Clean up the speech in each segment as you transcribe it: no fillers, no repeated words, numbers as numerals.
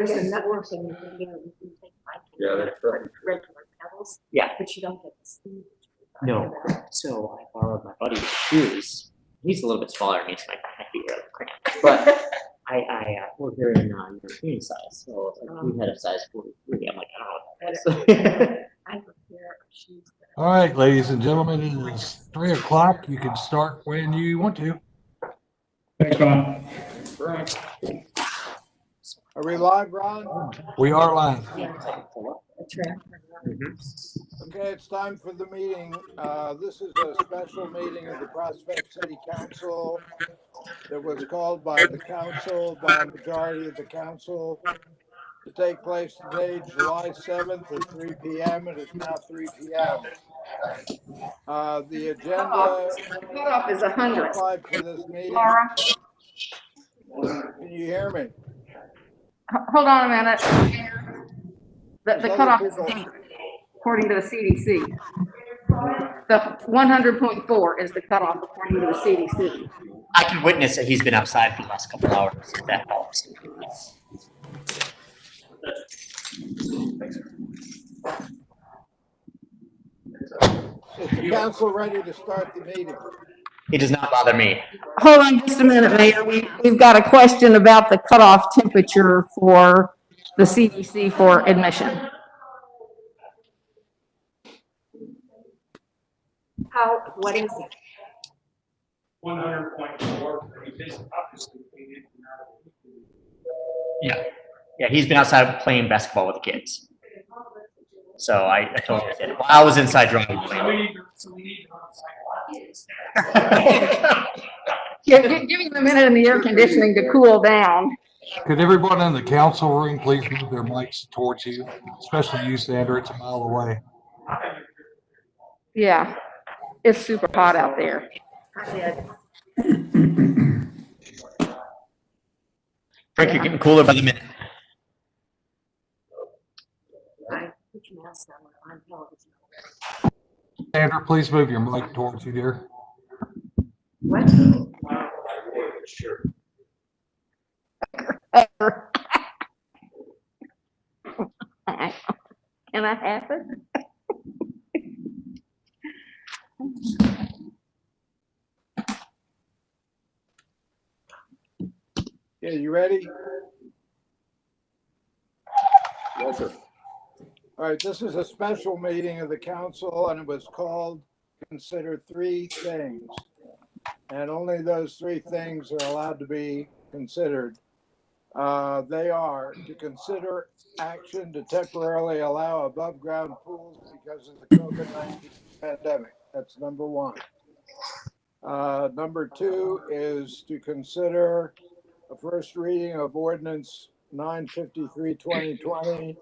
There's another thing you can do. You can take that's right. regular pedals. Yeah. But you don't get the speed. No. So I borrowed my buddy's shoes. He's a little bit smaller than me, so my feet are cramped. But I we're here in European size, so like, we had a size 43. I'm like, oh. I have a pair of shoes. All right, ladies and gentlemen, it is 3 o'clock. You can start when you want to. Thanks, Ron. Are we live, Ron? We are live. Okay, it's time for the meeting. This is a special meeting of the Prospect City Council that was called by the council, by a majority of the council, to take place today, July 7th at 3 p.m. It is now 3 p.m. The agenda Cutoff is 100. for this meeting. Laura, Can you hear me? hold on a minute. The cutoff is 100, according to the CDC. The 100.4 is the cutoff according to the CDC. I can witness that he's been outside for the last couple hours, if that helps. Is the council ready to start the meeting? It does not bother me. Hold on just a minute, Mayor. We've got a question about the cutoff temperature for the CDC for admission. What is it? 100.4. Yeah, he's been outside playing basketball with the kids. So I told him I said, well, I was inside driving. So we need Yeah, give him a minute in the air conditioning to cool down. Could everyone in the council room please move their mics towards you, especially you, Sandra? It's a mile away. Yeah, it's super hot out there. Frank, you're getting cooler by the minute. Sandra, please move your mic towards you, dear. What? Sure. Can I have it? Yeah, you ready? Yes, sir. All right, this is a special meeting of the council, and it was called Consider Three Things. And only those three things are allowed to be considered. They are to consider action to temporarily allow above-ground pools because of the COVID-19 pandemic. That's number one. Number two is to consider a first reading of ordinance 953/2020,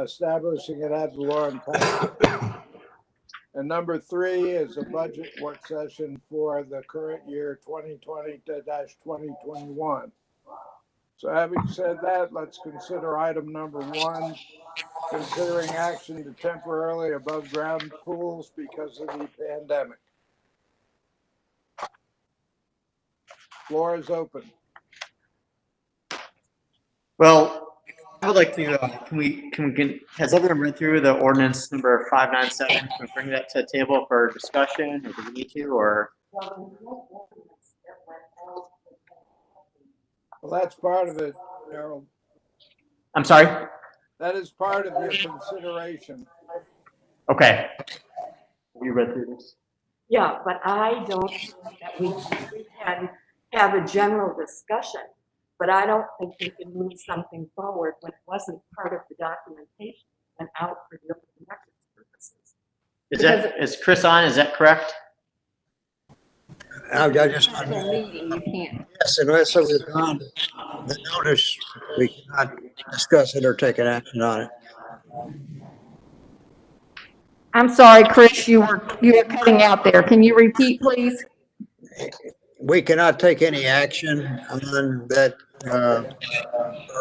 establishing an ad valorem tax. And number three is a budget work session for the current year 2020-2021. So having said that, let's consider item number one, considering action to temporarily above ground pools because of the pandemic. Floor is open. Well, I would like to, has everyone read through the ordinance number 597? Can we bring that to the table for discussion, or do we need to, or? Well, that's part of it, Harold. I'm sorry? That is part of your consideration. Okay. Have you read through this? Yeah, but I don't think that we can have a general discussion, but I don't think we can move something forward when it wasn't part of the documentation and out for the open records purposes. Is Chris on? Is that correct? I just, It's a meeting, you can't. yes, unless it was on the notice, we cannot discuss it or take an action on it. I'm sorry, Chris, you were cutting out there. Can you repeat, please? We cannot take any action on that, or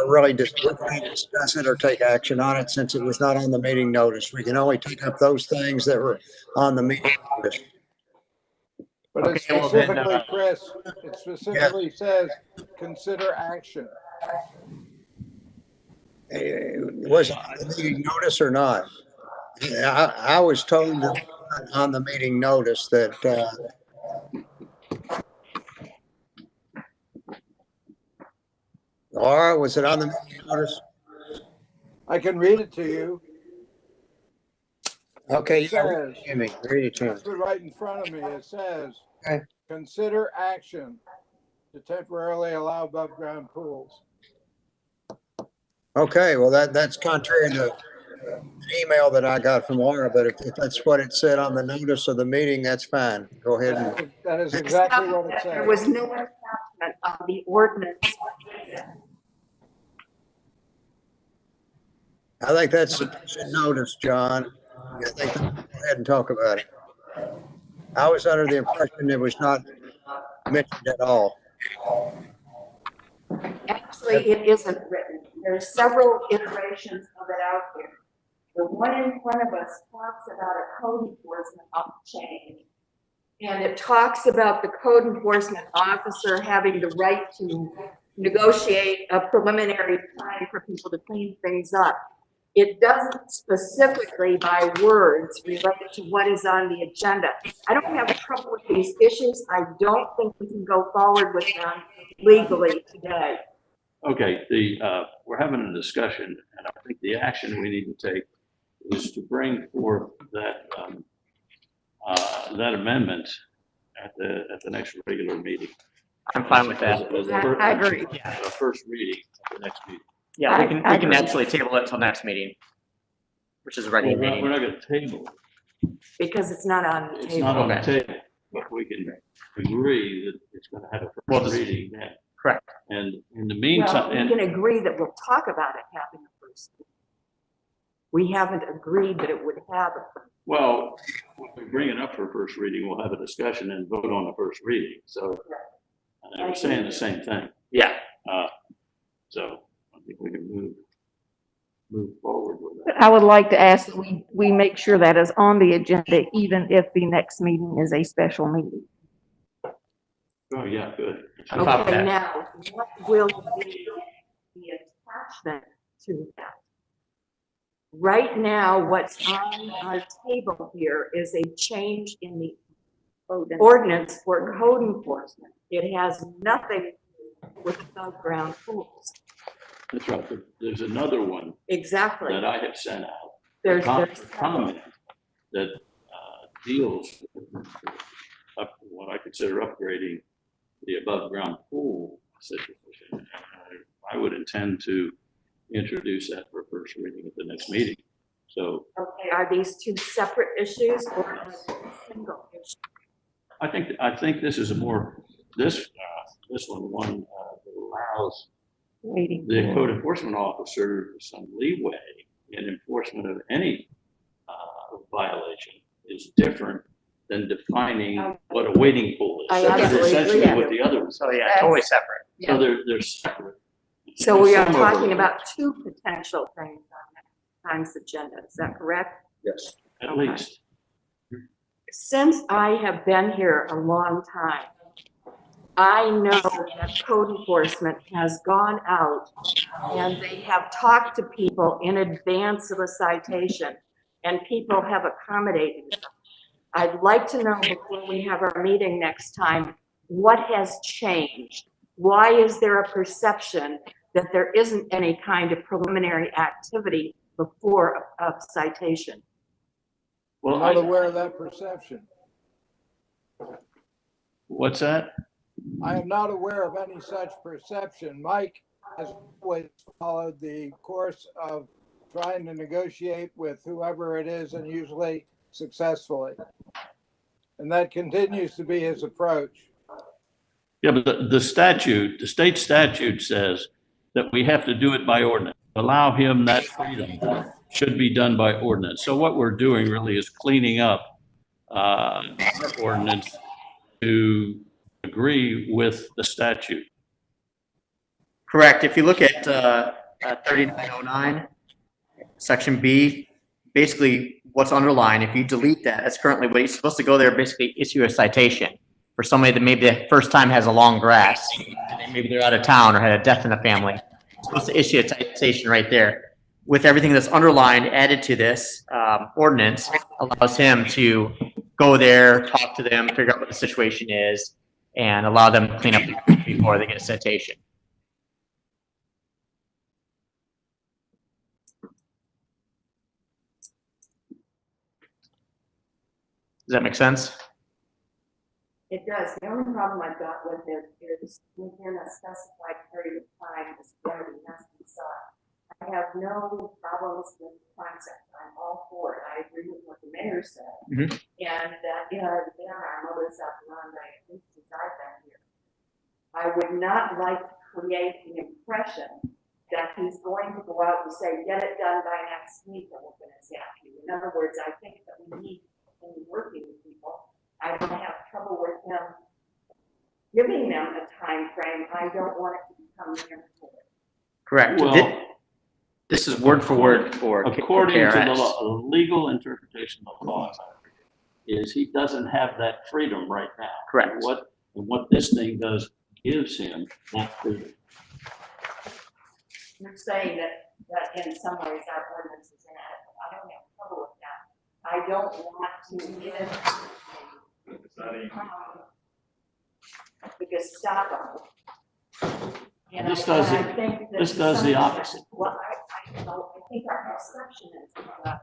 really just discuss it or take action on it since it was not on the meeting notice. We can only take up those things that were on the meeting notice. But it Okay, well then, specifically, Chris, it specifically says, consider action. Was it on the meeting notice or not? I was told that on the meeting notice that, Laura, was it on the meeting notice? I can read it to you. Okay, It yeah, says, Jimmy, read it to me. it's right in front of me. It says, Okay. consider action to temporarily allow above ground pools. Okay, well, that's contrary to an email that I got from Laura, but if that's what it said on the notice of the meeting, that's fine. Go ahead and, That is exactly what it There says. was no attachment of the ordinance. I think that's sufficient notice, John. I think, go ahead and talk about it. I was under the impression it was not mentioned at all. Actually, it isn't written. There's several iterations of it out there. The one in front of us talks about a code enforcement change. And it talks about the code enforcement officer having the right to negotiate a preliminary time for people to clean things up. It doesn't specifically by words relate to what is on the agenda. I don't have trouble with these issues. I don't think we can go forward with them legally today. Okay, we're having a discussion, and I think the action we need to take is to bring forth that, that amendment at the next regular meeting. I'm fine with that. I agree. A first reading at the next meeting. Yeah, we I can agree. actually table it till next meeting, which is a regular We're meeting. not gonna table it. Because it's not on the It's table. not on the Okay. table, but we can agree that it's gonna have a Well, first this- reading then. Correct. And in the Well, meantime, we and can agree that we'll talk about it having a first. We haven't agreed that it would have a first. well, when we bring it up for first reading, we'll have a discussion and vote on the first reading, so. And we're saying the same thing, Yeah. so I think we can move forward with that. I would like to ask that we make sure that is on the agenda, even if the next meeting is a special meeting. Oh, yeah, good. I'm fine with Okay, that. now, what will be the attachment to that? Right now, what's on our table here is a change in the ordinance for code enforcement. It has nothing with above ground pools. That's right, but there's another one Exactly. that I have sent out. There's a comment that deals with what I consider upgrading the above ground pool situation. I would intend to introduce that for first reading at the next meeting. So Okay, are these two separate issues or are they a single issue? I think this is a more, this one that allows Waiting. the code enforcement officer some leeway in enforcement of any violation is different than defining what a wading pool is. I That's absolutely essentially agree. what the other was. So yeah, totally separate. So they're separate. So we are Some talking overlap, about two potential things on next time's agenda, is that correct? Yes. at least. Since I have been here a long time, I know that code enforcement has gone out and they have talked to people in advance of a citation and people have accommodated them. I'd like to know before we have our meeting next time, what has changed? Why is there a perception that there isn't any kind of preliminary activity before a citation? Well, I'm not aware of that perception. what's that? I am not aware of any such perception. Mike has always followed the course of trying to negotiate with whoever it is and usually successfully. And that continues to be his approach. Yeah, but the state statute says that we have to do it by ordinance. Allow him that freedom should be done by ordinance. So what we're doing really is cleaning up our ordinance to agree with the statute. Correct. If you look at 3909, section B, basically what's underlined, if you delete that, that's currently what you're supposed to go there, basically issue a citation for somebody that maybe the first time has a long grass, and maybe they're out of town or had a death in the family. supposed to issue a citation right there. With everything that's underlined added to this ordinance, allows him to go there, talk to them, figure out what the situation is, and allow them to clean up before they get a citation. Does that make sense? It does. The only problem I've got with it is within a specified period of time, this remedy has to be sought. I have no problems with the concept. I'm all for it. I agree with what the mayor said. Mhm. And that, you know, there are mothers up around, I think, since I've been here. I would not like to create the impression that he's going to go out and say, get it done by next week, and we're going to zap you. In other words, I think that we need, when we're working with people, I don't have trouble with him giving them a time frame. I don't want it to become mandatory. Correct. Well, This is word for word for according to the KRS. law, the legal interpretation of law is he doesn't have that freedom right now. Correct. What this thing does gives him that freedom. You're saying that in some ways our ordinance is inadequate. I don't have trouble with that. I don't want to give the Gestapo. And This does and it- I think that this to does some the extent- opposite. Well, I think our perception is that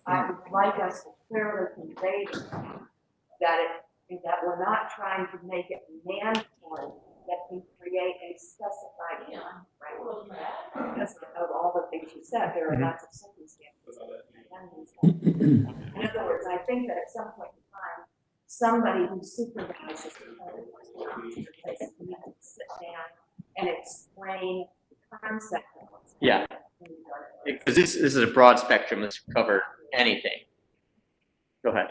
I would like us to clearly convey that we're not trying to make it mandatory, that we create a specified time frame. Because of all the things you said, there are lots of circumstances. In other words, I think that at some point in time, somebody who supervises the code enforcement officer basically needs to sit down and explain the concept of what's Yeah. happening. Because this is a broad spectrum. This can cover anything. Go ahead.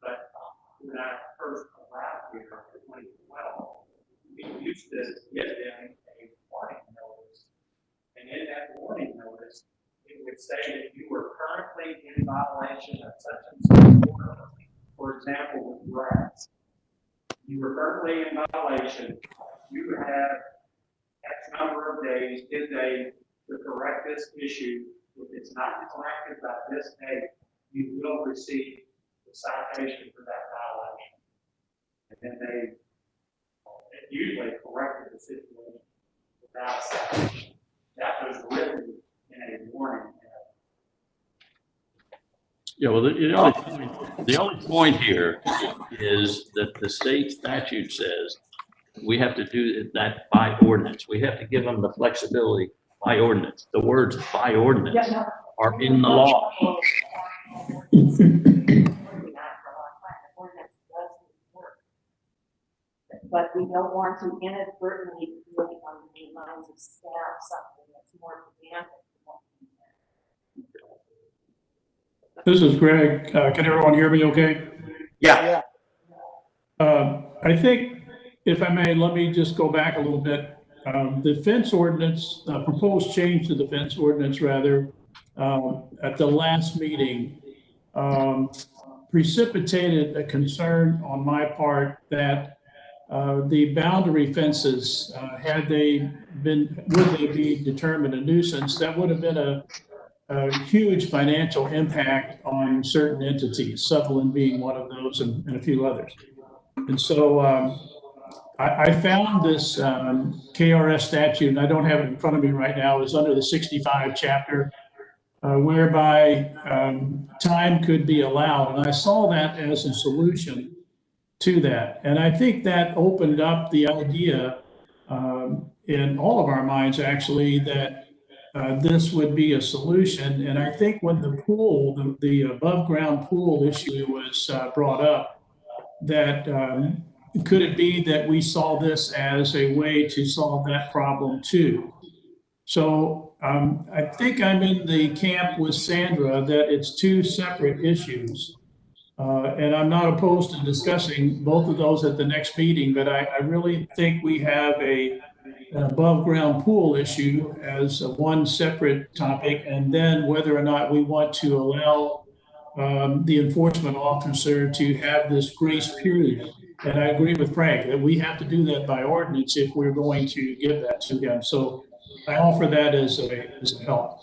But when I first arrived here in 2012, we used to get them a warning notice. And in that warning notice, it would say that you were currently in violation of such and such order. For example, with grass. You were currently in violation. You have X number of days, 10 days, to correct this issue. If it's not corrected by this date, you will receive the citation for that violation. And then they usually corrected the situation without citation. That was written in a warning. Yeah, well, the only point here is that the state statute says we have to do that by ordinance. We have to give them the flexibility by ordinance. The words by ordinance are in the law. But we don't want to inadvertently create on the minds of staff something that's more pedantic. This is Greg. Can everyone hear me okay? Yeah. I think, if I may, let me just go back a little bit. The fence ordinance, proposed change to the fence ordinance rather, at the last meeting, precipitated a concern on my part that the boundary fences, would they be determined a nuisance, that would have been a huge financial impact on certain entities, Sutherland being one of those and a few others. And so I found this KRS statute, and I don't have it in front of me right now, is under the 65 chapter, whereby time could be allowed. And I saw that as a solution to that. And I think that opened up the idea in all of our minds, actually, that this would be a solution. And I think when the pool, the above ground pool issue was brought up, that could it be that we saw this as a way to solve that problem too? So I think I'm in the camp with Sandra that it's two separate issues. And I'm not opposed to discussing both of those at the next meeting, but I really think we have an above ground pool issue as one separate topic, and then whether or not we want to allow the enforcement officer to have this grace period And I agree with Frank that we have to do that by ordinance if we're going to give that to him. So I offer that as a help.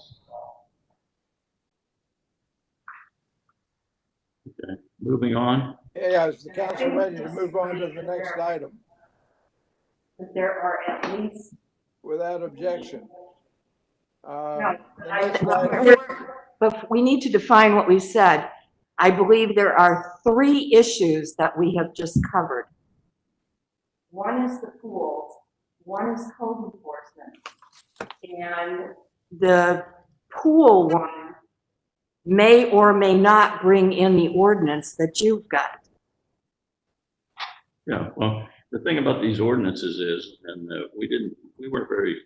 Okay, moving on. Yeah, is the council ready to move on to the next item But there are at least, without objection? no, The next item, but we need to define what we said. I believe there are 3 issues that we have just covered. One is the pools, one is code enforcement. And the pool one may or may not bring in the ordinance that you've got. Yeah, well, the thing about these ordinances is, and we weren't very,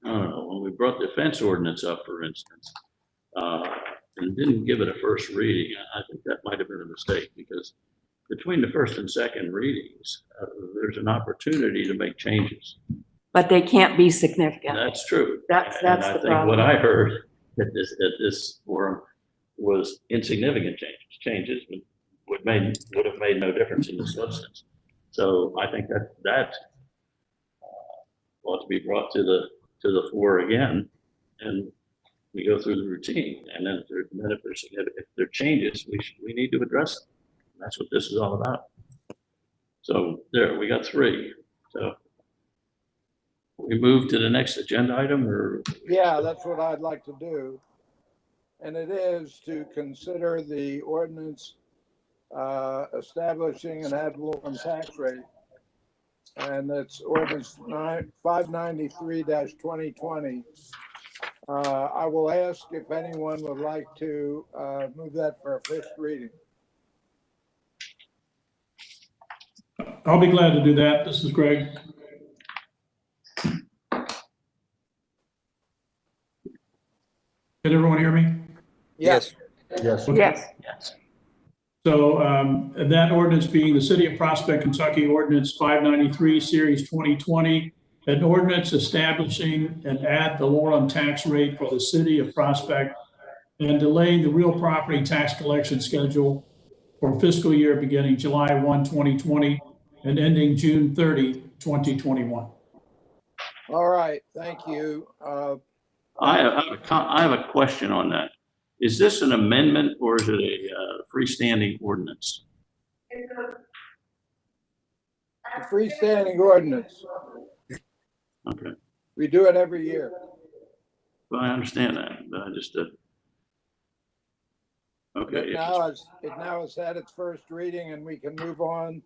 I don't know, when we brought the fence ordinance up, for instance, and didn't give it a first reading, I think that might have been a mistake, because between the first and second readings, there's an opportunity to make changes. But they can't be significant. That's true. That's And the I think problem. what I heard at this forum was insignificant changes would have made no difference in the substance. So I think that ought to be brought to the fore again, and we go through the routine. And then if there are changes, we need to address them. And that's what this is all about. So there, we got 3. So we move to the next agenda item, or? yeah, that's what I'd like to do. And it is to consider the ordinance establishing an ad valorem tax rate. And it's ordinance 593-2020. I will ask if anyone would like to move that for a first reading. I'll be glad to do that. This is Greg. Can everyone hear me? Yes. Yes. Yes. Yes. So that ordinance being the City of Prospect, Kentucky Ordinance 593, Series 2020, an ordinance establishing an ad valorem tax rate for the City of Prospect and delaying the real property tax collection schedule for fiscal year beginning July 1, 2020 and ending June 30, 2021. All right, thank you. I have a question on that. Is this an amendment or is it a freestanding ordinance? The freestanding ordinance, Okay, we do it every year. well, I understand that, but I just, okay. It now has had its first reading, and we can move on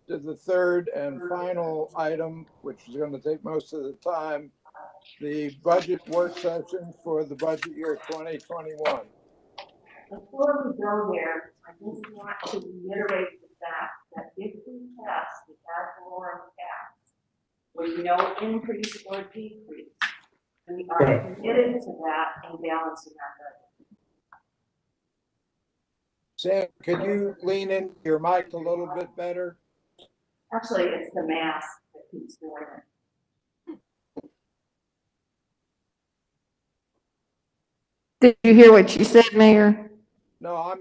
to the third and final item, which is going to take most of the time, the budget work session for the budget year 2021. Before we go there, I just want to reiterate the fact that if we pass the ad valorem tax with no increase or decrease, we are committed to that and balancing our budget. Sam, could you lean in your mic a little bit better? Actually, it's the mask that keeps doing it. Did you hear what she said, Mayor? No, I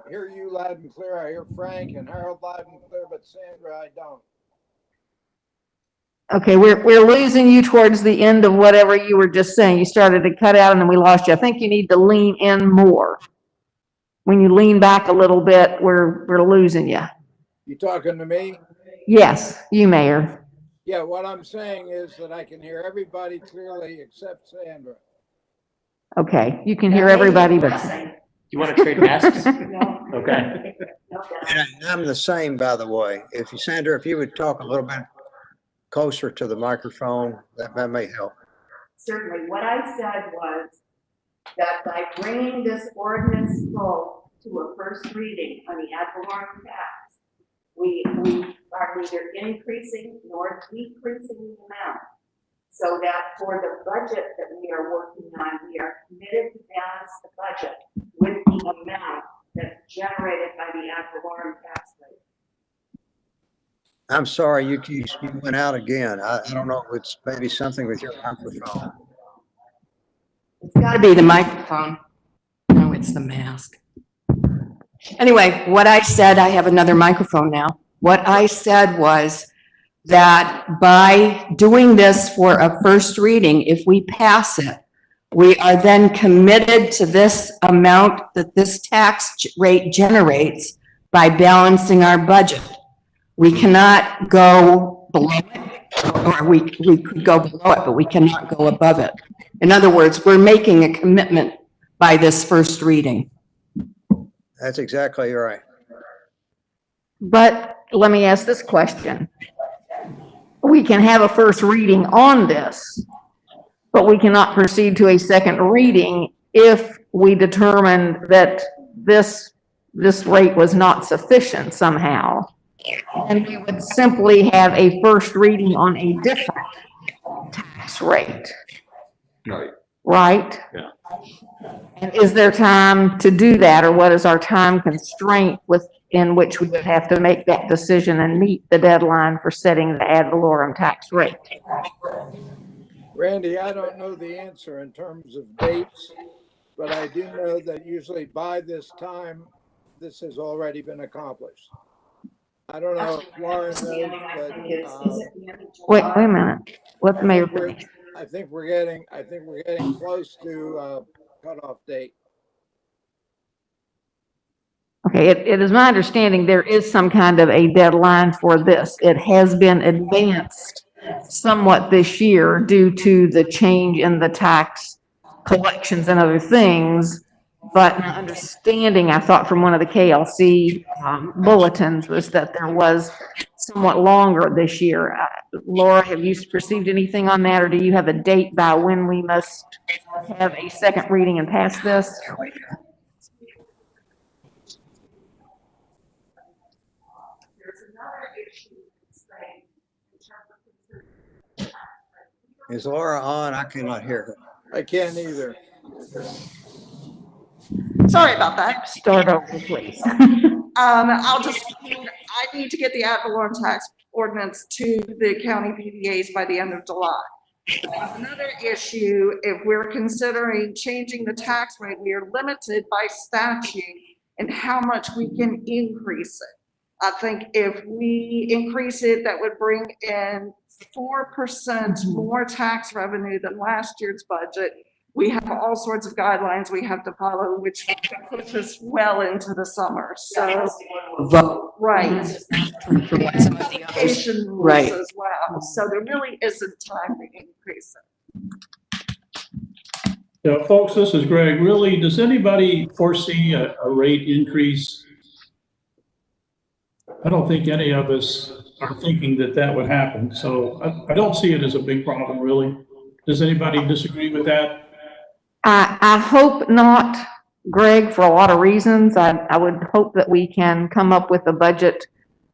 hear you loud and clear. I hear Frank and Harold loud and clear, but Sandra, I don't. Okay, we're losing you towards the end of whatever you were just saying. You started to cut out and then we lost you. I think you need to lean in more. When you lean back a little bit, we're losing you. You talking to me? Yes, you, Mayor. Yeah, what I'm saying is that I can hear everybody clearly except Sandra. Okay, you can hear everybody, but You want to trade masks? No. Okay. And I'm the same, by the way. Sandra, if you would talk a little bit closer to the microphone, that may help. Certainly, what I said was that by bringing this ordinance full to a first reading on the ad valorem tax, we are neither increasing nor decreasing the amount. So that for the budget that we are working on, we are committed to balance the budget with the amount that's generated by the ad valorem tax rate. I'm sorry, you went out again. I don't know if it's maybe something with your microphone. It's gotta be the microphone. No, it's the mask. Anyway, what I said, I have another microphone now. What I said was that by doing this for a first reading, if we pass it, we are then committed to this amount that this tax rate generates by balancing our budget. We cannot go below it, or we could go below it, but we cannot go above it. In other words, we're making a commitment by this first reading. That's exactly right. But let me ask this question. We can have a first reading on this, but we cannot proceed to a second reading if we determine that this rate was not sufficient somehow. And we would simply have a first reading on a different tax rate, Right. right? Yeah. And is there time to do that, or what is our time constraint within which we would have to make that decision and meet the deadline for setting the ad valorem tax rate? Randy, I don't know the answer in terms of dates, but I do know that usually by this time, this has already been accomplished. I don't know if Laura knows, but Wait a minute. Let the mayor finish. I think we're getting close to cutoff date. Okay, it is my understanding there is some kind of a deadline for this. It has been advanced somewhat this year due to the change in the tax collections and other things. But my understanding, I thought from one of the KLC bulletins, was that there was somewhat longer this year. Laura, have you received anything on that, or do you have a date by when we must have a second reading and pass this? Is Laura on? I cannot hear her. I can't either. Sorry about that. Start over, please. I need to get the ad valorem tax ordinance to the county PDAs by the end of July. Another issue, if we're considering changing the tax rate, we are limited by statute in how much we can increase it. I think if we increase it, that would bring in 4% more tax revenue than last year's budget. We have all sorts of guidelines we have to follow, which puts us well into the summer. So, right. Application rules Right. as well. So there really isn't time to increase it. Yeah, folks, this is Greg. Really, does anybody foresee a rate increase? I don't think any of us are thinking that would happen. So I don't see it as a big problem, really. Does anybody disagree with that? I hope not, Greg, for a lot of reasons. I would hope that we can come up with a budget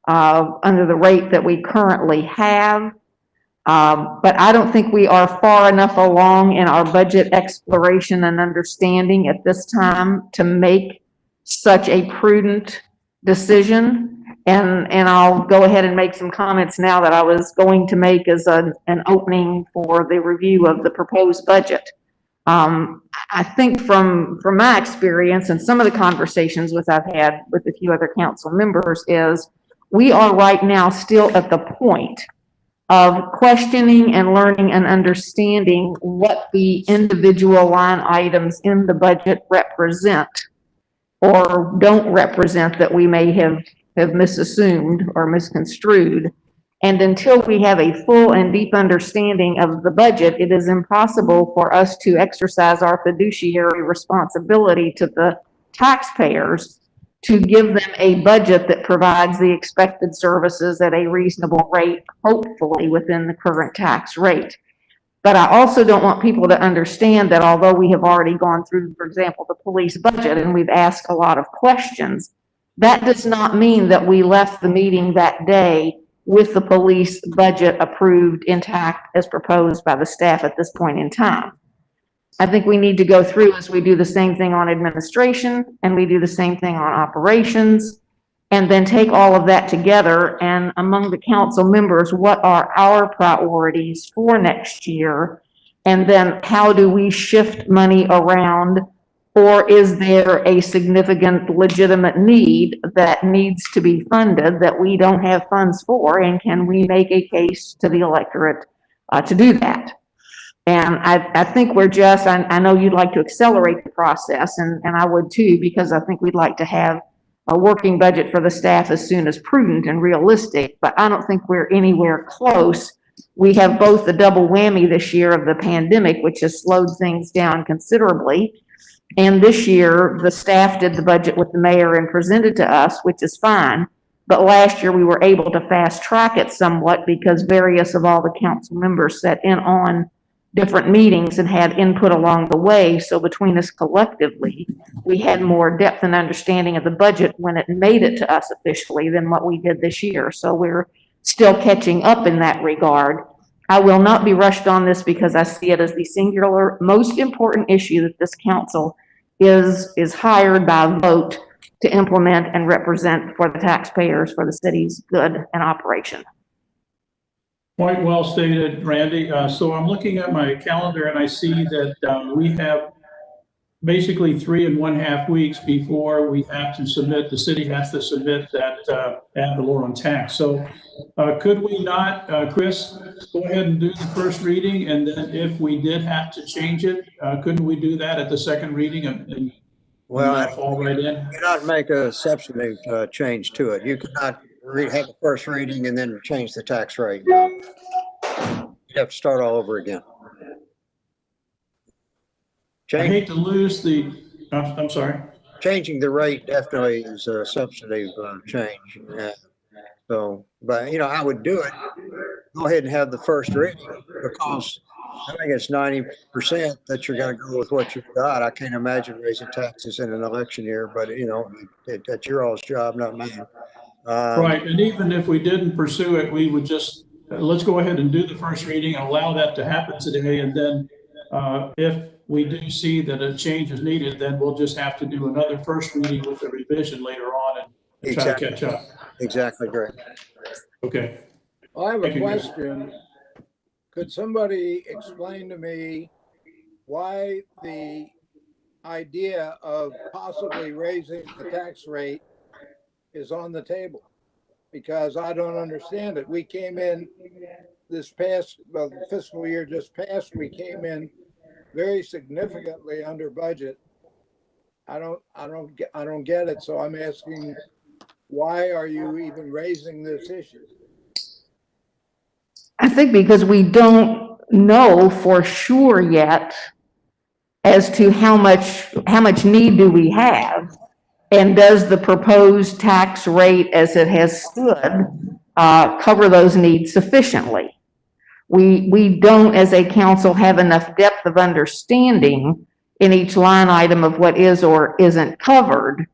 under the rate that we currently have. But I don't think we are far enough along in our budget exploration and understanding at this time to make such a prudent decision. And I'll go ahead and make some comments now that I was going to make as an opening for the review of the proposed budget. I think from my experience and some of the conversations I've had with a few other council members is we are right now still at the point of questioning and learning and understanding what the individual line items in the budget represent or don't represent that we may have misassumed or misconstrued. And until we have a full and deep understanding of the budget, it is impossible for us to exercise our fiduciary responsibility to the taxpayers to give them a budget that provides the expected services at a reasonable rate, hopefully within the current tax rate. But I also don't want people to understand that although we have already gone through, for example, the police budget and we've asked a lot of questions, that does not mean that we left the meeting that day with the police budget approved intact as proposed by the staff at this point in time. I think we need to go through as we do the same thing on administration and we do the same thing on operations, and then take all of that together and among the council members, what are our priorities for next year? And then how do we shift money around Or is there a significant legitimate need that needs to be funded that we don't have funds for? And can we make a case to the electorate to do that? And I think we're just, I know you'd like to accelerate the process, and I would too, because I think we'd like to have a working budget for the staff as soon as prudent and realistic, but I don't think we're anywhere close. We have both the double whammy this year of the pandemic, which has slowed things down considerably. And this year, the staff did the budget with the mayor and presented to us, which is fine. But last year, we were able to fast track it somewhat because various of all the council members sat in on different meetings and had input along the way. So between us collectively, we had more depth and understanding of the budget when it made it to us officially than what we did this year. So we're still catching up in that regard. I will not be rushed on this because I see it as the singular most important issue that this council is hired by vote to implement and represent for the taxpayers for the city's good and operation. Quite well stated, Randy. So I'm looking at my calendar and I see that we have basically 3.5 weeks before we have to submit, the city has to submit that ad valorem tax. So could we not, Chris, go ahead and do the first reading, and then if we did have to change it, couldn't we do that at the second reading and Well, fall right in? you cannot make a substantive change to it. You cannot have the first reading and then change the tax rate. No. You'd have to start all over again. I hate to lose the, I'm sorry. Changing the rate definitely is a substantive change. So, but I would do it. Go ahead and have the first reading because I think it's 90% that you're going to go with what you've got. I can't imagine raising taxes in an election year, but that's your all's job, not mine. Right, and even if we didn't pursue it, we would just, let's go ahead and do the first reading and allow that to happen today. And then if we do see that a change is needed, then we'll just have to do another first reading with a revision later on and try to catch up. Exactly, great. Okay. I have a question. Could somebody explain to me why the idea of possibly raising the tax rate is on the table? Because I don't understand it. We came in this past, well, the fiscal year just passed, we came in very significantly under budget. I don't get it. So I'm asking, why are you even raising this issue? I think because we don't know for sure yet as to how much need do we have, and does the proposed tax rate as it has stood cover those needs sufficiently? We don't, as a council, have enough depth of understanding in each line item of what is or isn't covered.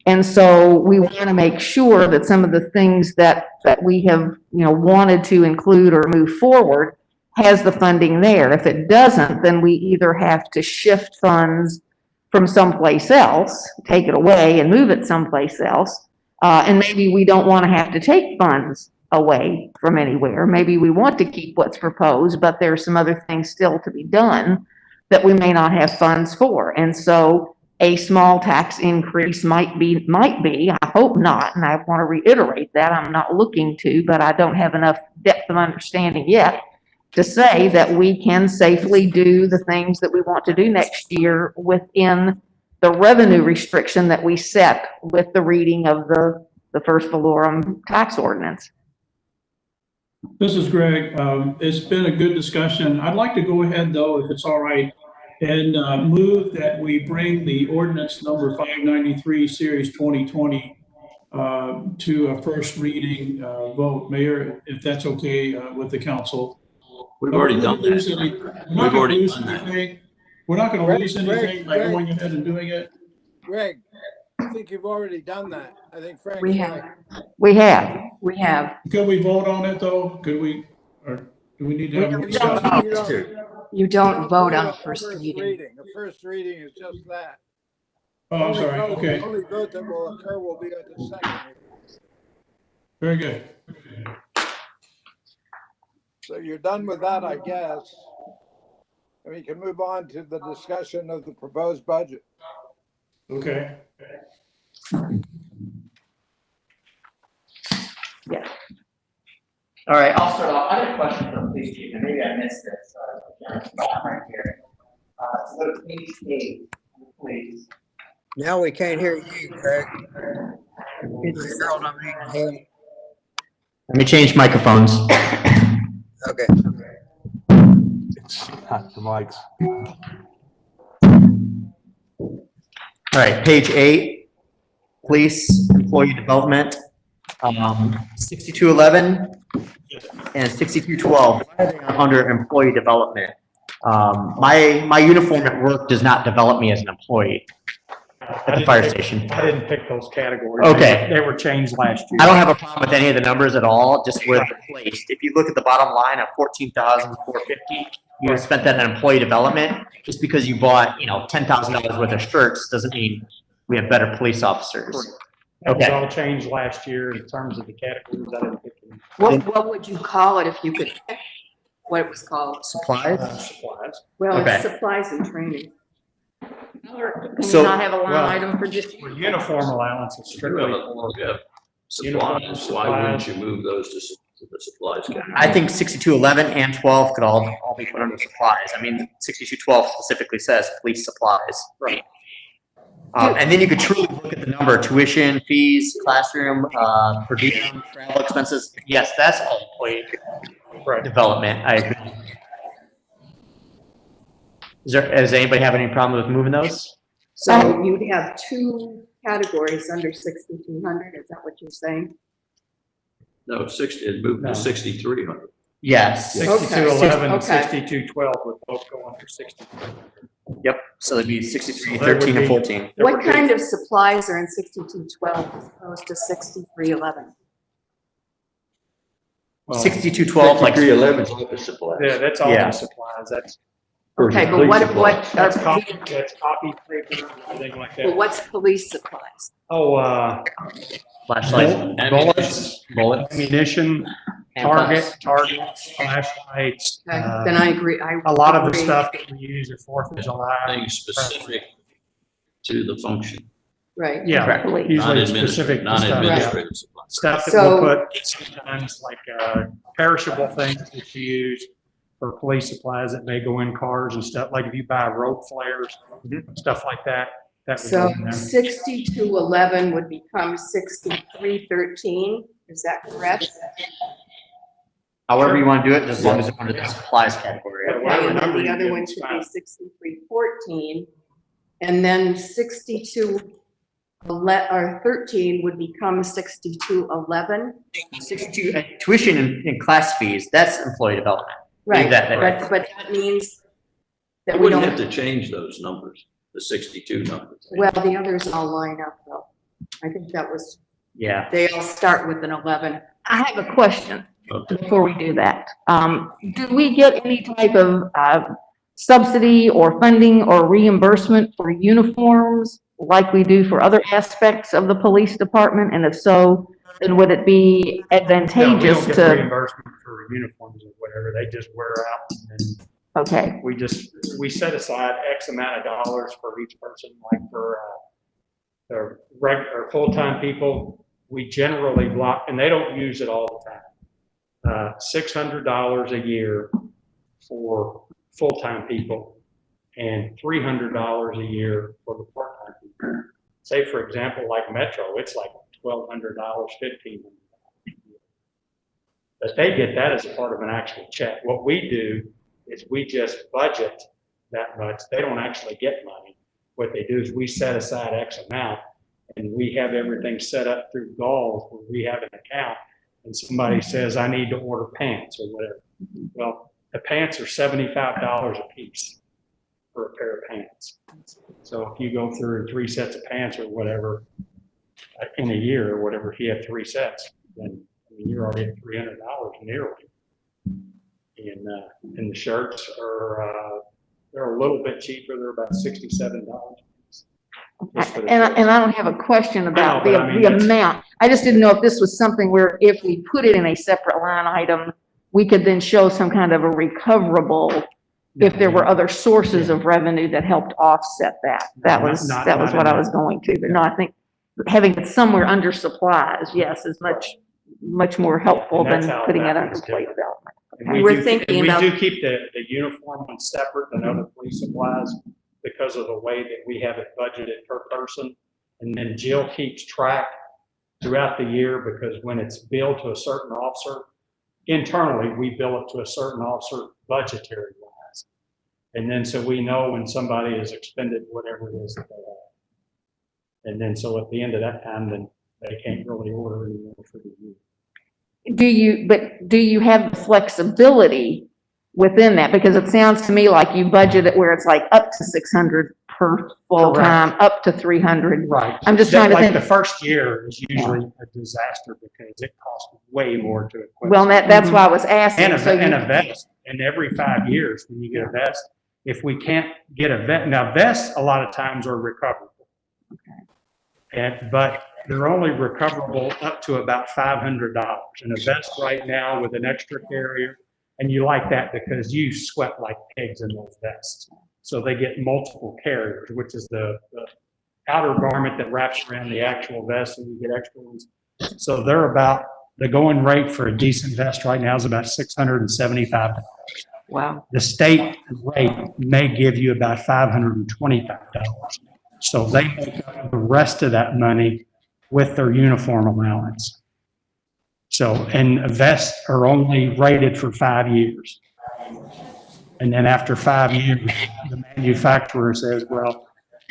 And so we want to make sure that some of the things that we have, wanted to include or move forward has the funding there. If it doesn't, then we either have to shift funds from someplace else, take it away and move it someplace else. And maybe we don't want to have to take funds away from anywhere. Maybe we want to keep what's proposed, but there are some other things still to be done that we may not have funds for. And so a small tax increase might be, I hope not, and I want to reiterate that, I'm not looking to, but I don't have enough depth of understanding yet to say that we can safely do the things that we want to do next year within the revenue restriction that we set with the reading of the first valorem tax ordinance. This is Greg. It's been a good discussion. I'd like to go ahead, though, if it's all right, and move that we bring the ordinance number 593 series 2020 to a first reading vote. Mayor, if that's okay with the council. We've already done that. We've already done that. We're not going to lose anything by going ahead and doing it. Greg, I think you've already done that. I think Frank. We have. We have. We have. Could we vote on it, though? Could we, or do we need to have more discussion? You don't vote on first reading. The first reading is just that. Oh, I'm sorry. Okay. The only vote that will occur will be at the second reading. Very good. So you're done with that, I guess. And we can move on to the discussion of the proposed budget. Okay. All right, I'll start off. I have a question for the police chief, and maybe I missed this. Right here. So go to page 8, please. Now we can't hear you, Craig. Harold, I mean, Haley. Let me change microphones. Okay. It's not the mics. All right, page 8, police employee development, 6211 and 6212. Why are they under employee development? My uniform at work does not develop me as an employee at the fire station. I didn't pick those categories. Okay. They were changed last year. I don't have a problem with any of the numbers at all, just where they're placed. If you look at the bottom line of 14,450, you spent that on employee development. Just because you bought, $10,000 worth of shirts doesn't mean we have better police officers. That was Okay. all changed last year in terms of the categories. I didn't pick them. What would you call it if you could pick what it was called? Supplies? Supplies. Well, Okay. it's supplies and training. Can So- you not have a line well, item for just? For uniform allowance, it's strictly for Supplies, why wouldn't you move those to the supplies category? I think 6211 and 12 could all be put under supplies. I mean, 6212 specifically says police supplies. Right. And then you could truly look at the number: tuition, fees, classroom, per diem, travel expenses. Yes, that's all employee development. I agree. Does anybody have any problem with moving those? So you'd have two categories under 6,200, is that what you're saying? No, it moved No. to 6,300. Yes. 6211 and Okay. 6212 would both go under 60. Yep. So it'd be 63, So there would 13, and be- 14. There What would be- kind of supplies are in 6212 as opposed to 6311? well, 6212, like 6311 is office supplies. Yeah, that's all Yeah. the supplies. That's Okay, but Police what, supplies. that's are copy, that's copy paper, everything like well, that. what's police supplies? Oh, flashlights. bullets, Bullets. ammunition, And targets, flashlights. Okay, then I agree. A lot of the agree. stuff that we use at 4th of July. Things specific to the function, Right. Yeah, Correctly. usually it's specific to stuff. non-administrative supplies. Stuff that So- we'll put sometimes like perishable things that you use for police supplies that may go in cars and stuff. Like if you buy rope flares, stuff like that, that would go So in there. 6211 would become 6313, is that correct? However you want to do it, just as long as it's under the supplies category. Yeah, Okay, whatever and then number the you other give, one it's should fine. be 6314. And then 13 would become 6211. 62, tuition and class fees, that's employee development. Leave Right, that there. but that means that You we wouldn't have don't, to change those numbers, the 62 numbers. well, the others all line up though. I think that was, Yeah. they all start with an 11. I have a question Okay. before we do that. Do we get any type of subsidy or funding or reimbursement for uniforms like we do for other aspects of the police department? And if so, then would it be No, we advantageous don't get to, reimbursement for uniforms or whatever. They just wear out. And okay, we set aside X amount of dollars for each person, like for the regular full-time people. We generally block, and they don't use it all the time. $600 a year for full-time people and $300 a year for the part-time people. Say, for example, like Metro, it's like $1,200, $1,500. But they get that as a part of an actual check. What we do is we just budget that much. They don't actually get money. What they do is we set aside X amount and we have everything set up through Galls where we have an account and somebody says, I need to order pants or whatever. Well, the pants are $75 a piece for a pair of pants. So if you go through 3 sets of pants or whatever in a year or whatever, if you have 3 sets, then you're already at $300 nearly. And the shirts are, they're a little bit cheaper. They're about $67. Just for the shirts. and I don't have a question about I know, but I mean, the it's- amount. I just didn't know if this was something where if we put it in a separate line item, we could then show some kind of a recoverable if there were other sources of revenue that helped offset that. That No, was, not- that was not what in I was going to, but no, I think having it somewhere under supplies, yes, is much more helpful And than that's how putting it that under one's play different. development. And we We're do- thinking and about- We do keep the uniform one separate than other police supplies because of the way that we have it budgeted per person. And then Jill keeps track throughout the year because when it's billed to a certain officer, internally, we bill it to a certain officer budgetary wise. And then so we know when somebody has expended whatever it is that they have. And then so at the end of that time, then they can't really order anymore for the year. Do you have the flexibility within that? Because it sounds to me like you budget it where it's like up to 600 per full-time, up to 300. Right. I'm just trying to Like think. the first year is usually a disaster because it costs way more to equip. Well, that's why I was asking. And So and you- a vest, and every 5 years when you get a vest, if we can't get a vest, now vests a lot of times are recoverable. But they're only recoverable up to about $500. And a vest right now with an extra carrier, and you like that because you sweat like pigs in those vests. So they get multiple carriers, which is the outer garment that wraps around the actual vest, and you get extra ones. So they're about, the going rate for a decent vest right now is about $675. Wow. The state rate may give you about $525. So they make up the rest of that money with their uniform allowance. So, and vests are only rated for 5 years. And then after 5 years, the manufacturer says, well,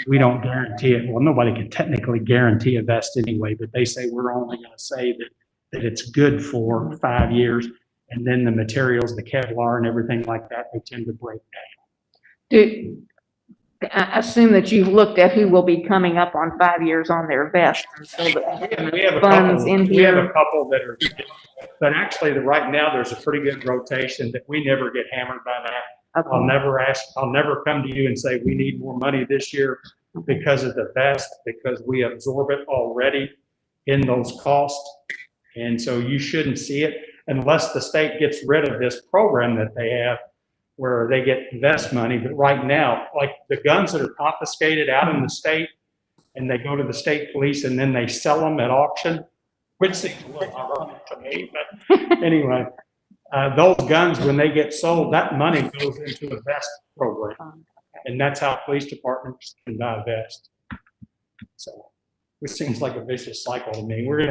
we don't guarantee it. Well, nobody can technically guarantee a vest anyway, but they say we're only going to say that it's good for 5 years. And then the materials, the Kevlar and everything like that, they tend to break down. I assume that you've looked at who will be coming up on 5 years on their vest. So that We have a funds couple, in we have a here. couple that are, but actually right now there's a pretty good rotation that we never get hammered by that. I'll never come to you and say, we need more money this year because of the vest, because we absorb it already in those costs. And so you shouldn't see it unless the state gets rid of this program that they have where they get vest money. But right now, like the guns that are confiscated out in the state and they go to the state police and then they sell them at auction, which seems a little ironic to me, but anyway, those guns, when they get sold, that money goes into a vest program. And that's how police departments can buy a vest. So, which seems like a vicious cycle to me. We're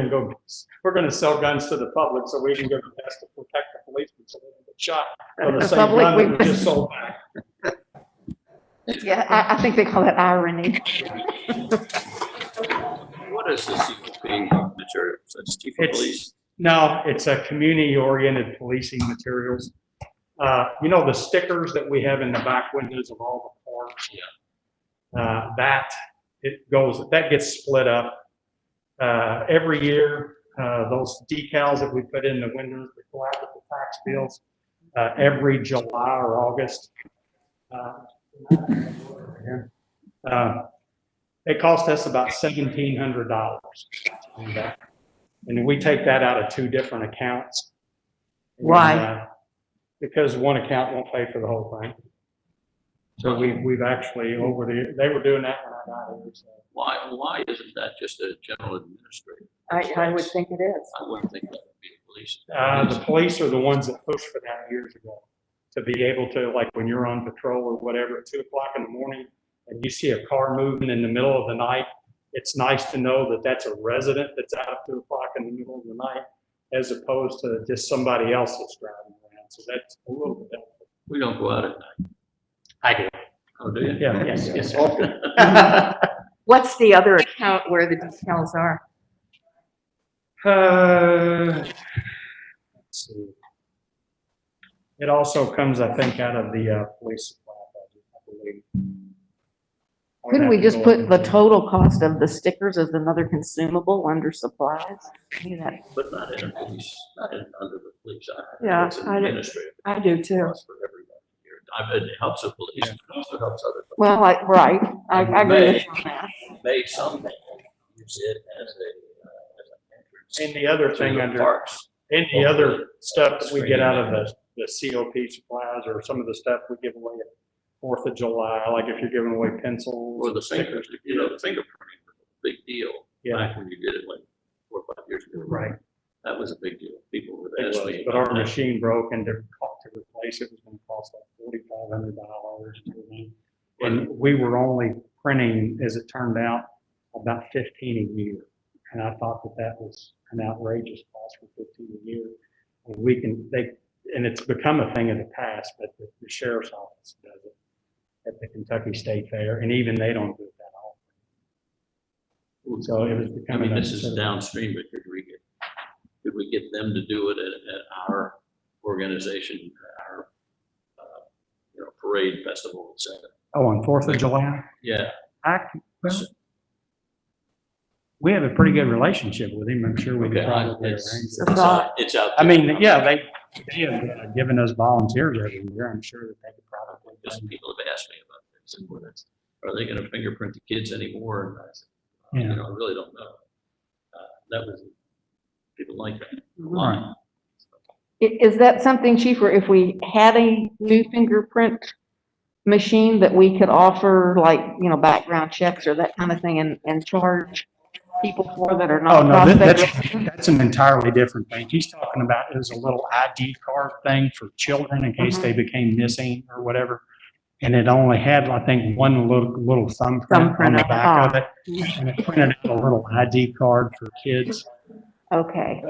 gonna sell guns to the public so we can go to vest to protect the policemen so they don't get shot for the The same public, gun that we just sold back. Yeah, I think they call that irony. What is the COP material? That's chief of police. No, it's a community-oriented policing materials. You know, the stickers that we have in the back windows of all the parks? Yeah. That gets split up. Every year, those decals that we put in the windows that go out with the tax bills, every July or August. It cost us about $1,700. And we take that out of 2 different accounts. Why? Because one account won't pay for the whole thing. So we've actually they were doing that when I got here. So. Why isn't that just a general administrator? I would think it is. I wouldn't think that would be the police. The police are the ones that pushed for that years ago. To be able to, like when you're on patrol or whatever, at 2 o'clock in the morning, and you see a car moving in the middle of the night, it's nice to know that that's a resident that's out at 2 o'clock in the middle of the night, as opposed to just somebody else that's driving around. So that's a little bit helpful. We don't go out at night. I do. Oh, do you? Yeah, yes. What's the other account where the details are? Let's see. It also comes, I think, out of the police supply budget, I believe. Couldn't we just put the total cost of the stickers as another consumable under supplies? But not in a police, under the police. Yeah, It's an I do- administrative I do too. cost for everybody here. I bet it helps the police, but it also helps other. folks. Well, right, I agree with you on that. May some use it as an entrance. And the other to thing the under, parks. and the other stuff that we get out of the COP supplies or some of the stuff we give away at 4th of July, like if you're giving away pencils. Or the stickers. fingers, you know, the fingerprinting was a big deal Yeah, back when you did it like 4 or 5 years ago. right. That was a big deal. People would It ask was, me. but about our that. machine broke and to replace it was gonna cost like $4,500. And we were only printing, as it turned out, about 15 a year. And I thought that that was an outrageous cost for 15 a year. And we can, and it's become a thing of the past, but the sheriff's office does it at the Kentucky State Fair, and even they don't do it that often. So it was I becoming. mean, this is downstream, but could we get them to do it at our organization, our, parade festival, et cetera? Oh, on 4th of July? Yeah. Well, we have a pretty good relationship with him. I'm sure we can Okay. probably It's, arrange it's it. out, it's out I there. mean, yeah, they have given us volunteers every year. I'm sure that they could probably. Just people have asked me about this, and what it's, are they gonna fingerprint the kids anymore? And I said, Yeah. I really don't know. That was, people like that. Right. Is that something, Chief, or if we had a new fingerprint machine that we could offer, like, background checks or that kind of thing and charge people for that are Oh, not? no, prospect- that's an entirely different thing. He's talking about it was a little ID card thing for children in case they became missing or whatever. And it only had, I think, one little thumbprint on the back of it. And it printed out a little ID card for kids. Okay.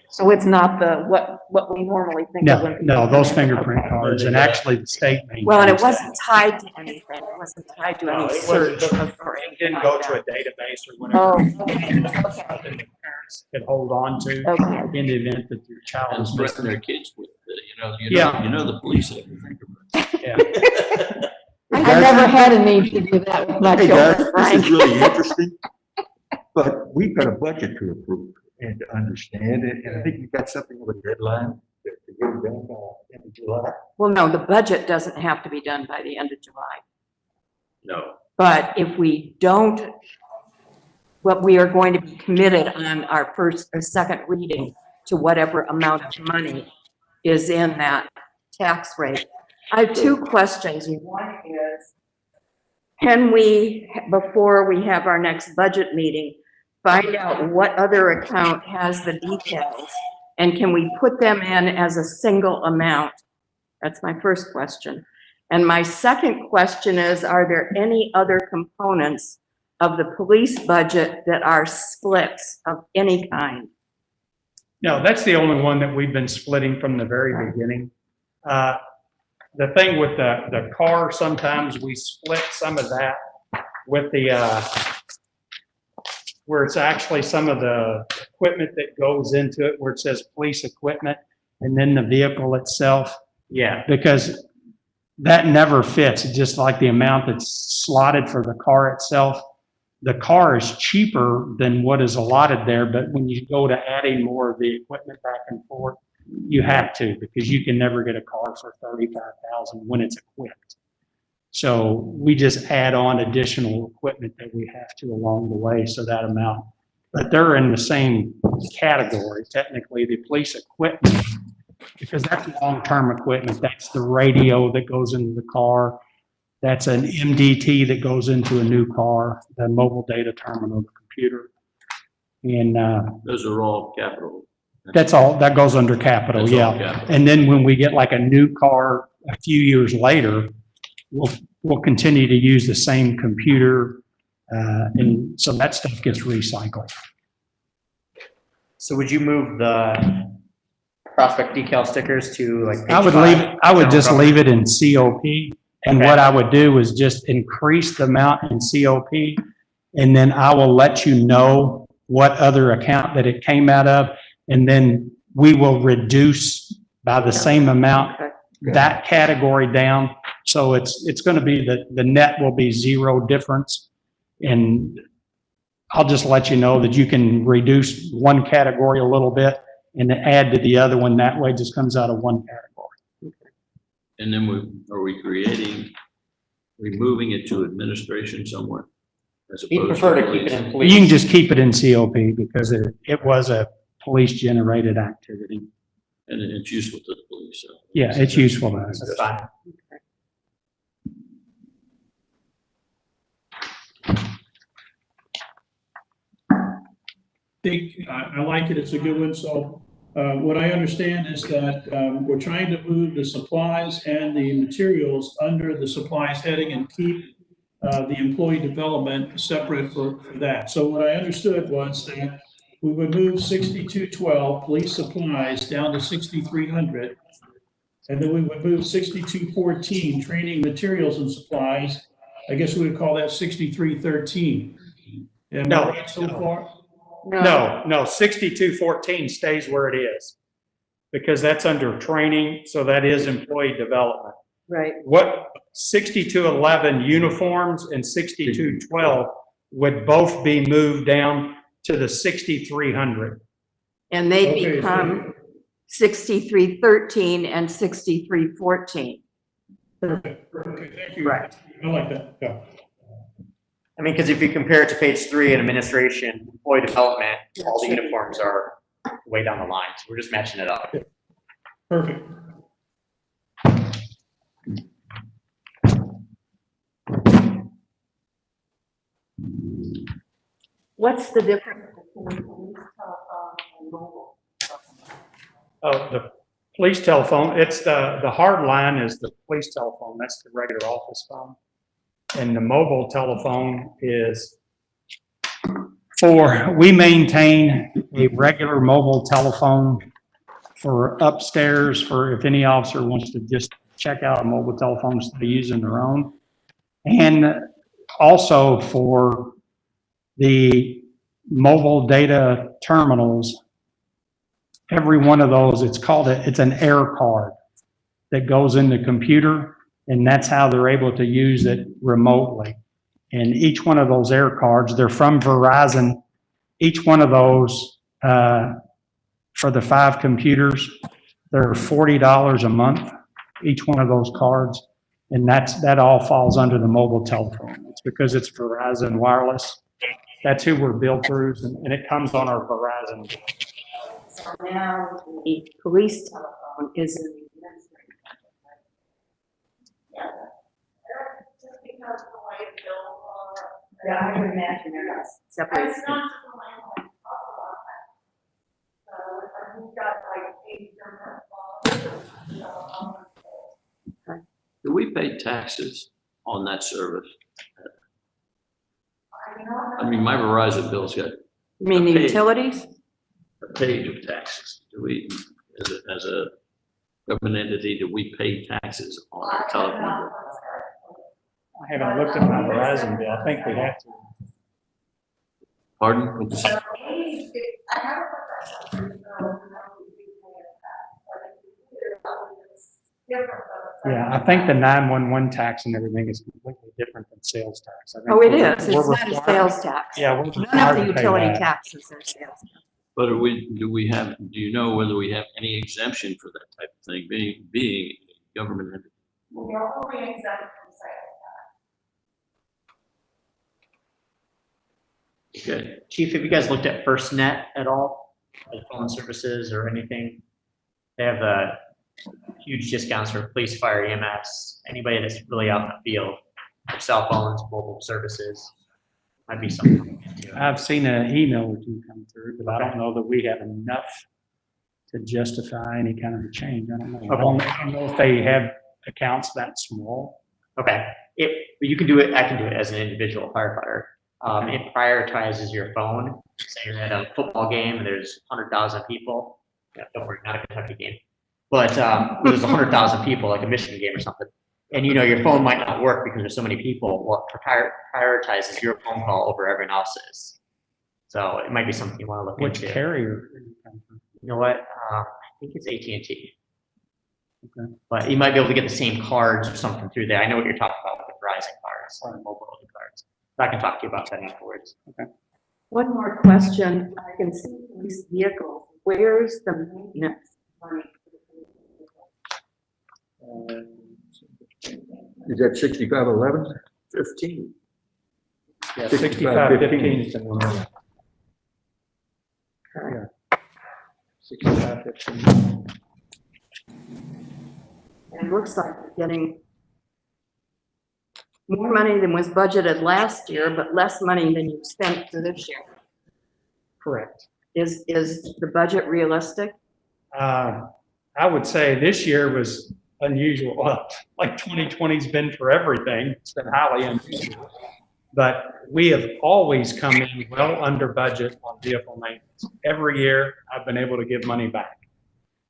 So it's not what we normally think of. when No, people those come in. fingerprint cards, and actually the state maintains. Well, and it that. wasn't tied to anything. It wasn't tied to No, any it search. wasn't, or it anything didn't go like to a that. database or Oh, whatever. okay. Something that parents could hold on to Okay. in the event that your child And was threaten missing. their kids with, Yeah. the police have your fingerprints. Yeah. I never had a need to do that with my Hey guys, children, this is Frank. really interesting, but we've got a budget to approve and to understand it, and I think you've got something of a deadline to get it done by end of July. Well, no, the budget doesn't have to be done by the end of July. No. But if we don't, what we are going to be committed on our first or second reading to whatever amount of money is in that tax rate. I have two questions. One is, can we, before we have our next budget meeting, find out what other account has the details? And can we put them in as a single amount? That's my first question. And my second question is, are there any other components of the police budget that are splits of any kind? No, that's the only one that we've been splitting from the very beginning. The thing with the car, sometimes we split some of that with the, where it's actually some of the equipment that goes into it, where it says police equipment, and then the vehicle itself. Yeah. Because that never fits, it's just like the amount that's slotted for the car itself. The car is cheaper than what is allotted there, but when you go to adding more of the equipment back and forth, you have to, because you can never get a car for $35,000 when it's equipped. So we just add on additional equipment that we have to along the way, so that amount. But they're in the same category, technically, the police equipment, because that's long-term equipment. That's the radio that goes into the car. That's an MDT that goes into a new car, the mobile data terminal, the computer. And Those are all capital. that's all, that goes under capital, That's all yeah. capital. And then when we get like a new car a few years later, we'll continue to use the same computer. And so that stuff gets recycled. So would you move the prospect decal stickers to like? I would leave it, I would just leave it in COP. And what I would do is just increase the amount in COP. And then I will let you know what other account that it came out of. And then we will reduce by the same amount that category down. So it's going to be the net will be zero difference. And I'll just let you know that you can reduce one category a little bit and add to the other one. That way it just comes out of one category. And then are we moving it to administration somewhere? As He'd opposed prefer to police? keep it in police. You can just keep it in COP because it was a police generated activity. And it's useful to the police, so. Yeah, it's useful to us. That's fine. I like it, it's a good one, so, what I understand is that, we're trying to move the supplies and the materials under the supplies heading and keep, the employee development separate for that. So what I understood was that we would move 6212, police supplies, down to 6300. And then we would move 6214, training materials and supplies, I guess we would call that 6313. Am I No. right so far? No, 6214 stays where it is. Because that's under training, so that is employee development. Right. What 6211 uniforms and 6212 would both be moved down to the 6300. And they Okay, so- become 6313 and 6314. Okay, thank you. Right. I like that, yeah. I mean, because if you compare it to page 3 in administration, employee development, all the uniforms are way down the line. So we're just matching it up. Perfect. What's the difference between police telephone and mobile? Oh, the police telephone, it's the hard line is the police telephone. That's the regular office phone. And the mobile telephone is we maintain a regular mobile telephone for upstairs for if any officer wants to just check out a mobile telephone instead of using their own. And also for the mobile data terminals, every one of those, it's an air card that goes in the computer, and that's how they're able to use it remotely. And each one of those air cards, they're from Verizon. Each one of those, for the 5 computers, they're $40 a month, each one of those cards. And that all falls under the mobile telephone. It's because it's Verizon Wireless. That's who we're billed through, and it comes on our Verizon bill. So now the police telephone is in the administrative budget, right? Yeah. Just because the way the bills are. Yeah, I would imagine they're not separate. It's not just the way we talk about that. So we've got like 8 different laws. Do we pay taxes on that service? I mean, my Verizon bill's got You mean the utilities? a page of taxes. Do we, as a government entity, do we pay taxes on our telephone bill? I haven't looked at my Verizon bill. I think we have to. Pardon? What'd you say? Yeah, I think the 911 tax and everything is completely different than sales tax. I think Oh, it we're- is. It's we're not a required- sales tax. Yeah, we're None of required the to pay utility that. taxes are sales tax. But do you know whether we have any exemption for that type of thing, being a government entity? We're only exempt from sales. Okay, Chief, have you guys looked at FirstNet at all? Like phone services or anything? They have huge discounts for police, fire, EMS, anybody that's really out in the field. Cell phones, mobile services, might be something. to look into. I've seen an email or two come through, but I don't know that we have enough to justify any kind of a change. I don't know. I don't know if they have accounts that small. Okay, you can do it, I can do it as an individual firefighter. It prioritizes your phone. Say you're at a football game and there's 100,000 people. Yeah, don't worry, not a Kentucky game. But there's 100,000 people, like a Michigan game or something. And your phone might not work because there's so many people. Well, it prioritizes your phone call over everyone else's. So it might be something you want to look Which into. carrier? You know what? I think it's AT&T. Okay. But you might be able to get the same cards or something through there. I know what you're talking about with the Verizon cards, or mobility cards. I can talk to you about that afterwards. Okay. One more question. I can see police vehicles. Where's the maintenance money? Is that 6511? 15. Yeah, 6515 is the one. Yeah. 6515. And it looks like we're getting more money than was budgeted last year, but less money than you spent for this year. Correct. Is the budget realistic? I would say this year was unusual. Well, like 2020's been for everything. It's been highly unusual. But we have always come in well under budget on vehicle maintenance. Every year, I've been able to give money back.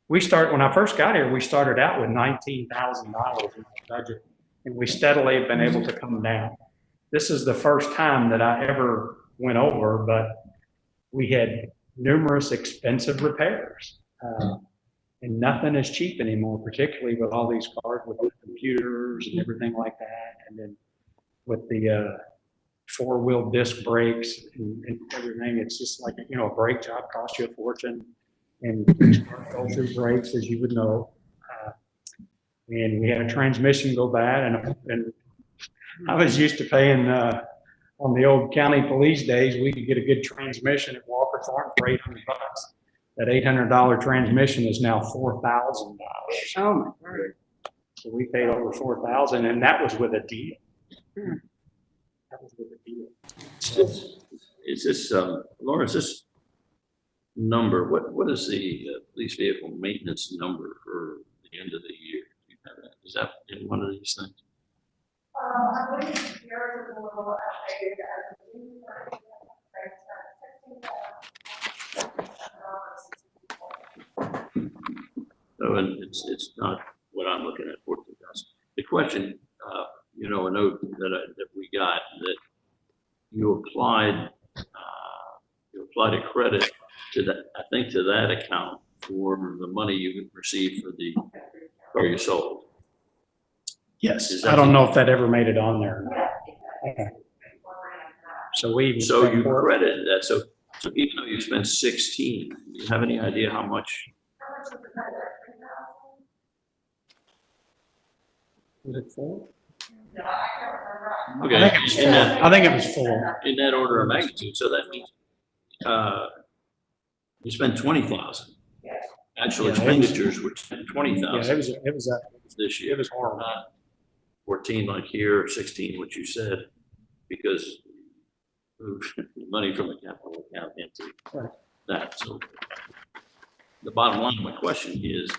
When I first got here, we started out with $19,000 in the budget, and we steadily have been able to come down. This is the first time that I ever went over, but we had numerous expensive repairs. And nothing is cheap anymore, particularly with all these cars with the computers and everything like that. And then with the four-wheel disc brakes and everything, it's just like, a brake job costs you a fortune. And go through brakes, as you would know. And we had a transmission go bad, and I was used to paying, on the old county police days, we could get a good transmission at Walker Farm for $800. That $800 transmission is now $4,000. Oh my God. So we paid over $4,000, and that was with a deal. That was with a deal. Is this, Laura, is this number, what is the police vehicle maintenance number for the end of the year? Do you have that? Is that in one of these things? I believe yours is a little outdated as a new So, and it's not what I'm looking at, 14,000. The question, a note that we got, that you applied a credit to that, I think to that account for the money you received for the car you sold. Yes, I don't know if that ever made it on there. Okay. So you credited that. So even though you spent 16, do you have any idea how much? Was it 4? Okay. I think it was 4. In that order of magnitude. So that means you spent 20,000. Actual expenditures were 20,000. Yeah, it was this year. It was horrible. Not 14 like here, or 16, what you said, because moved money from the capital account into that. So the bottom line of my question is,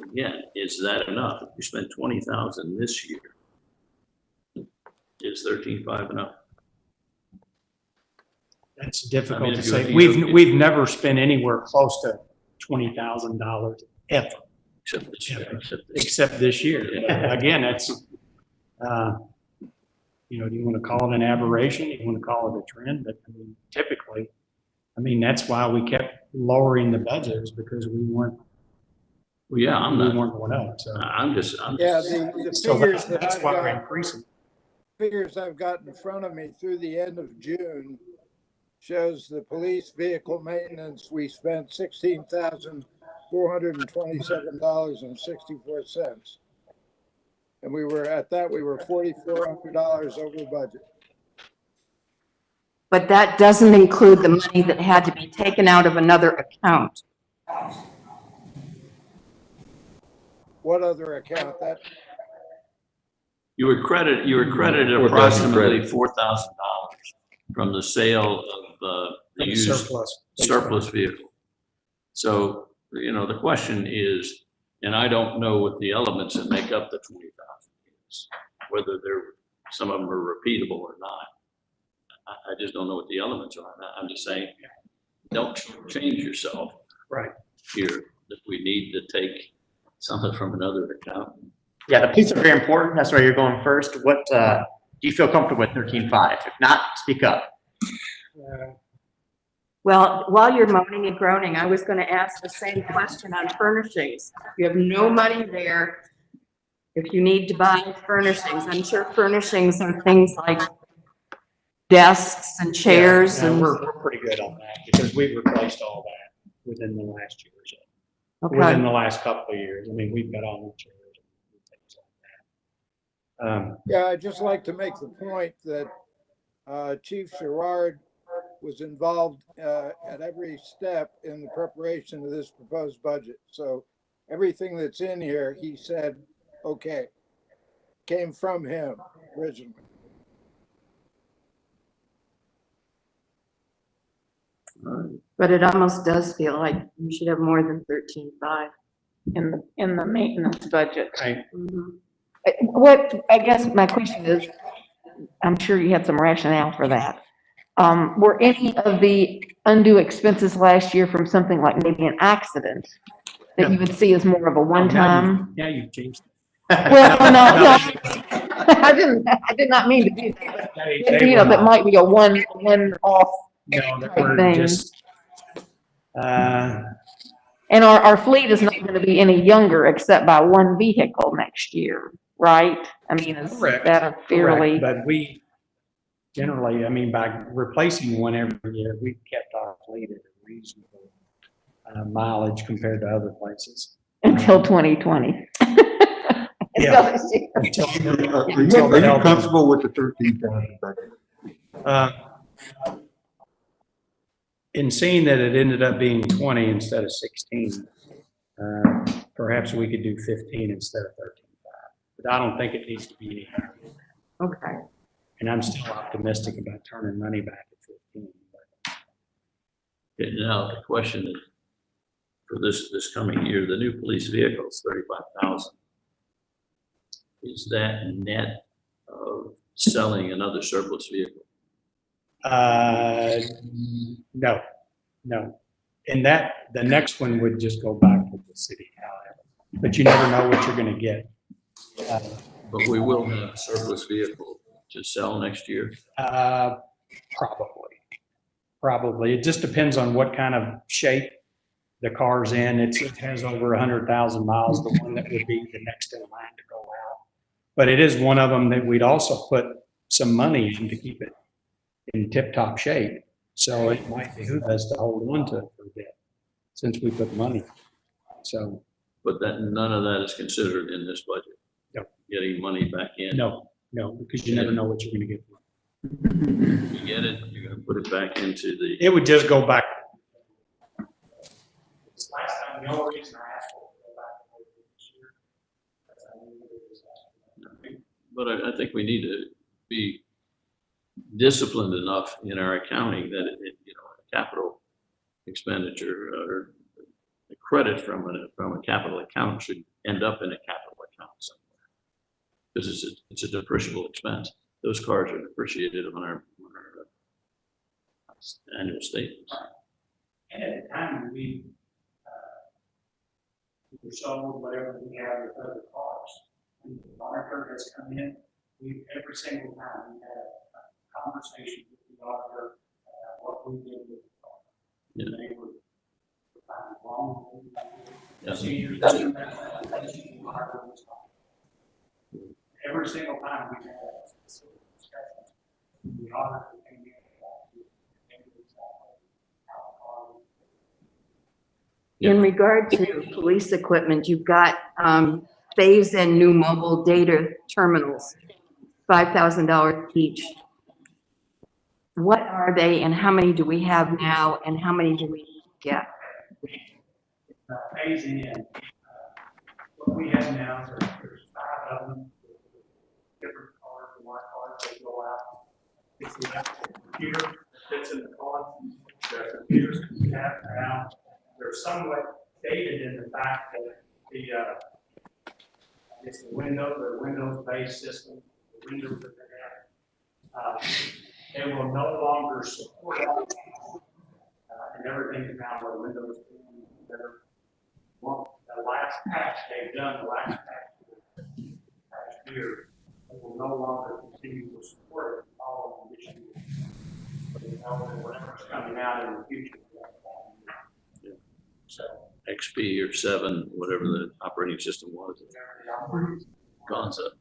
again, is that enough? If you spent 20,000 this year, is 13.5 enough? That's difficult to if say. you- We've never spent anywhere close to $20,000 ever, except this year. Yeah. Again, that's, do you want to call it an aberration? You want to call it a trend? But typically, that's why we kept lowering the budgets, because we weren't. Well, yeah, we weren't going up. So I'm just. Yeah, the so figures that's that why I've we're got, increasing. figures I've got in front of me through the end of June shows the police vehicle maintenance, we spent $16,427.64. And we were $4,400 over budget. But that doesn't include the money that had to be taken out of another account. What other account? That You were credited approximately $4,000 from the sale of the used surplus vehicle. So, the question is, and I don't know what the elements that make up the 20,000 is, whether some of them are repeatable or not. I just don't know what the elements are. I'm just saying, don't change yourself. Right. Here, that we need to take something from another account. Yeah, the police are very important. That's why you're going first. What do you feel comfortable with 13.5? If not, speak up. Well, while you're moaning and groaning, I was going to ask the same question on furnishings. You have no money there if you need to buy furnishings. I'm sure furnishings are things like desks and chairs. Yeah, and we're pretty good on that, because we've replaced all that within the last year or so. Okay. Within the last couple of years. We've got all the chairs and things like that. Yeah, I'd just like to make the point that Chief Sherrard was involved at every step in the preparation of this proposed budget. So everything that's in here, he said, okay, came from him originally. But it almost does feel like you should have more than 13.5. In the maintenance budget. Right. What, I guess my question is, I'm sure you had some rationale for that. Were any of the undue expenses last year from something like maybe an accident that you would see as more of a one-time? Yeah, you've changed. Well, no, I did not mean to do that. They You know, were that not. might be a one-off No, they type were thing. just, And our fleet is not gonna be any younger except by one vehicle next year, right? I mean, is correct. that a fairly? Correct, but we generally, I mean, by replacing one every year, we kept our fleet at a reasonable mileage compared to other places. Until 2020. Yeah. Are you Until the health- comfortable with the 13,000 budget? In seeing that it ended up being 20 instead of 16, perhaps we could do 15 instead of 13.5. But I don't think it needs to be any higher. Okay. And I'm still optimistic about turning money back at 15. Okay, now, the question is, for this coming year, the new police vehicles, 35,000. Is that net of selling another surplus vehicle? No. And the next one would just go back to the city, however. But you never know what you're gonna get. But we will have a surplus vehicle to sell next year? Probably. It just depends on what kind of shape the car's in. It has over 100,000 miles, the one that would be the next in line to go out. But it is one of them that we'd also put some money in to keep it in tip-top shape. So it might behoove us to hold on to it for a bit, since we put money. So. But none of that is considered in this budget? No. Getting money back in? No, because you never know what you're gonna get. You get it, you're gonna put it back into the. It would just go back. This last time, the only reason I asked for it to go back this year. But I think we need to be disciplined enough in our accounting that a capital expenditure or a credit from a capital account should end up in a capital account somewhere. Because it's a depreciable expense. Those cars are depreciated on our annual statements. And at the time, we sold whatever we have with other cars. When the auditor has come in, every single time we had a conversation with the auditor about what we did with the car. Yeah. And they would find wrong. Every single time we had a specific discussion, the auditor came in. In regard to police equipment, you've got phase-in new mobile data terminals, $5,000 each. What are they and how many do we have now and how many do we get? Phase in. What we have now, there's 5 of them, different cars, and cars, they go out. It's the actual computer that fits in the car. The computers that we have now, they're somewhat dated in the fact that it's the Windows-based system, the Windows that they have. They will no longer support and everything is now with Windows 10. Well, the last patch they've done, the last year, they will no longer continue to support it following this year. But you know that whatever's coming out in the future. So. XP or 7, whatever the operating system was. Concept.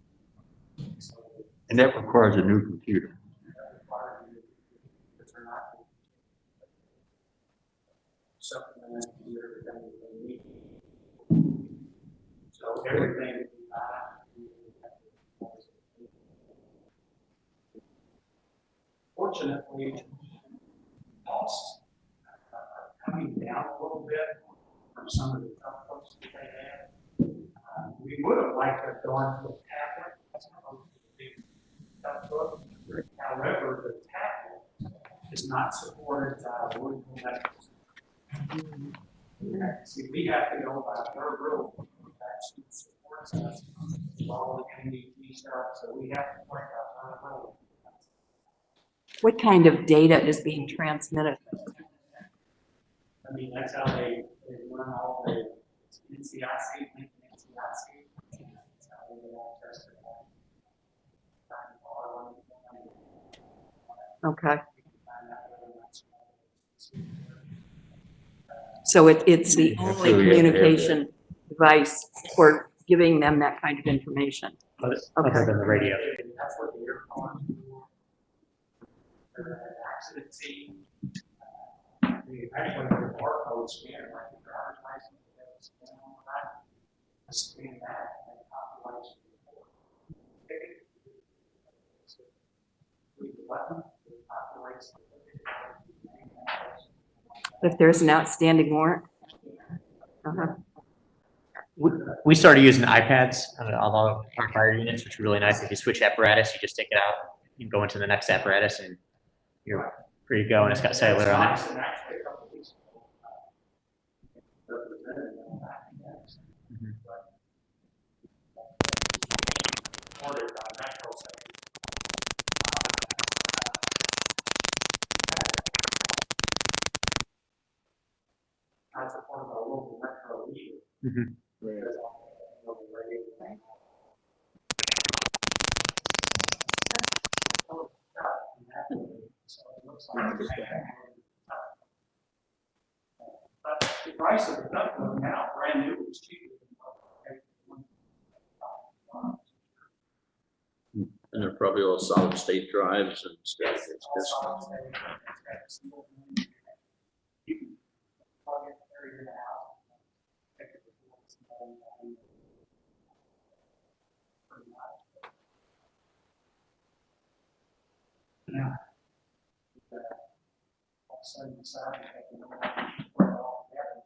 And that requires a new computer. So everything. Fortunately, costs are coming down a little bit from some of the tough folks that they have. would have liked to have gone to a tablet as opposed to a big book. However, the tablet is not supported by Louisville Metro. See, we have to go by their rule that actually supports us with all the NDT stuff, so we have to work out our rule. What kind of data is being transmitted? I mean, that's how they run all the NCIC, Lincoln NCIC. That's how they all test it. Okay. So it's the only So we have to have communication device for giving them that kind of information. Other Okay. than the radio. That's what the air calling for. Accident scene. We actually have a barcode scanner, like the driver's license, we have a scan on that. Scan that and population report. If there's an outstanding warrant. Uh-huh. We started using iPads on all of our fire units, which is really nice. If you switch apparatus, you just take it out, you go into the next apparatus, and you're free to go, and it's got cellular on it. That's a part of our local metro leader. Mhm. But the price of the ductwork now, brand new, is cheaper than And they're probably all solid state drives and stuff. It's just, you can plug it there in the house. Yeah. All of a sudden, decide to take it all together.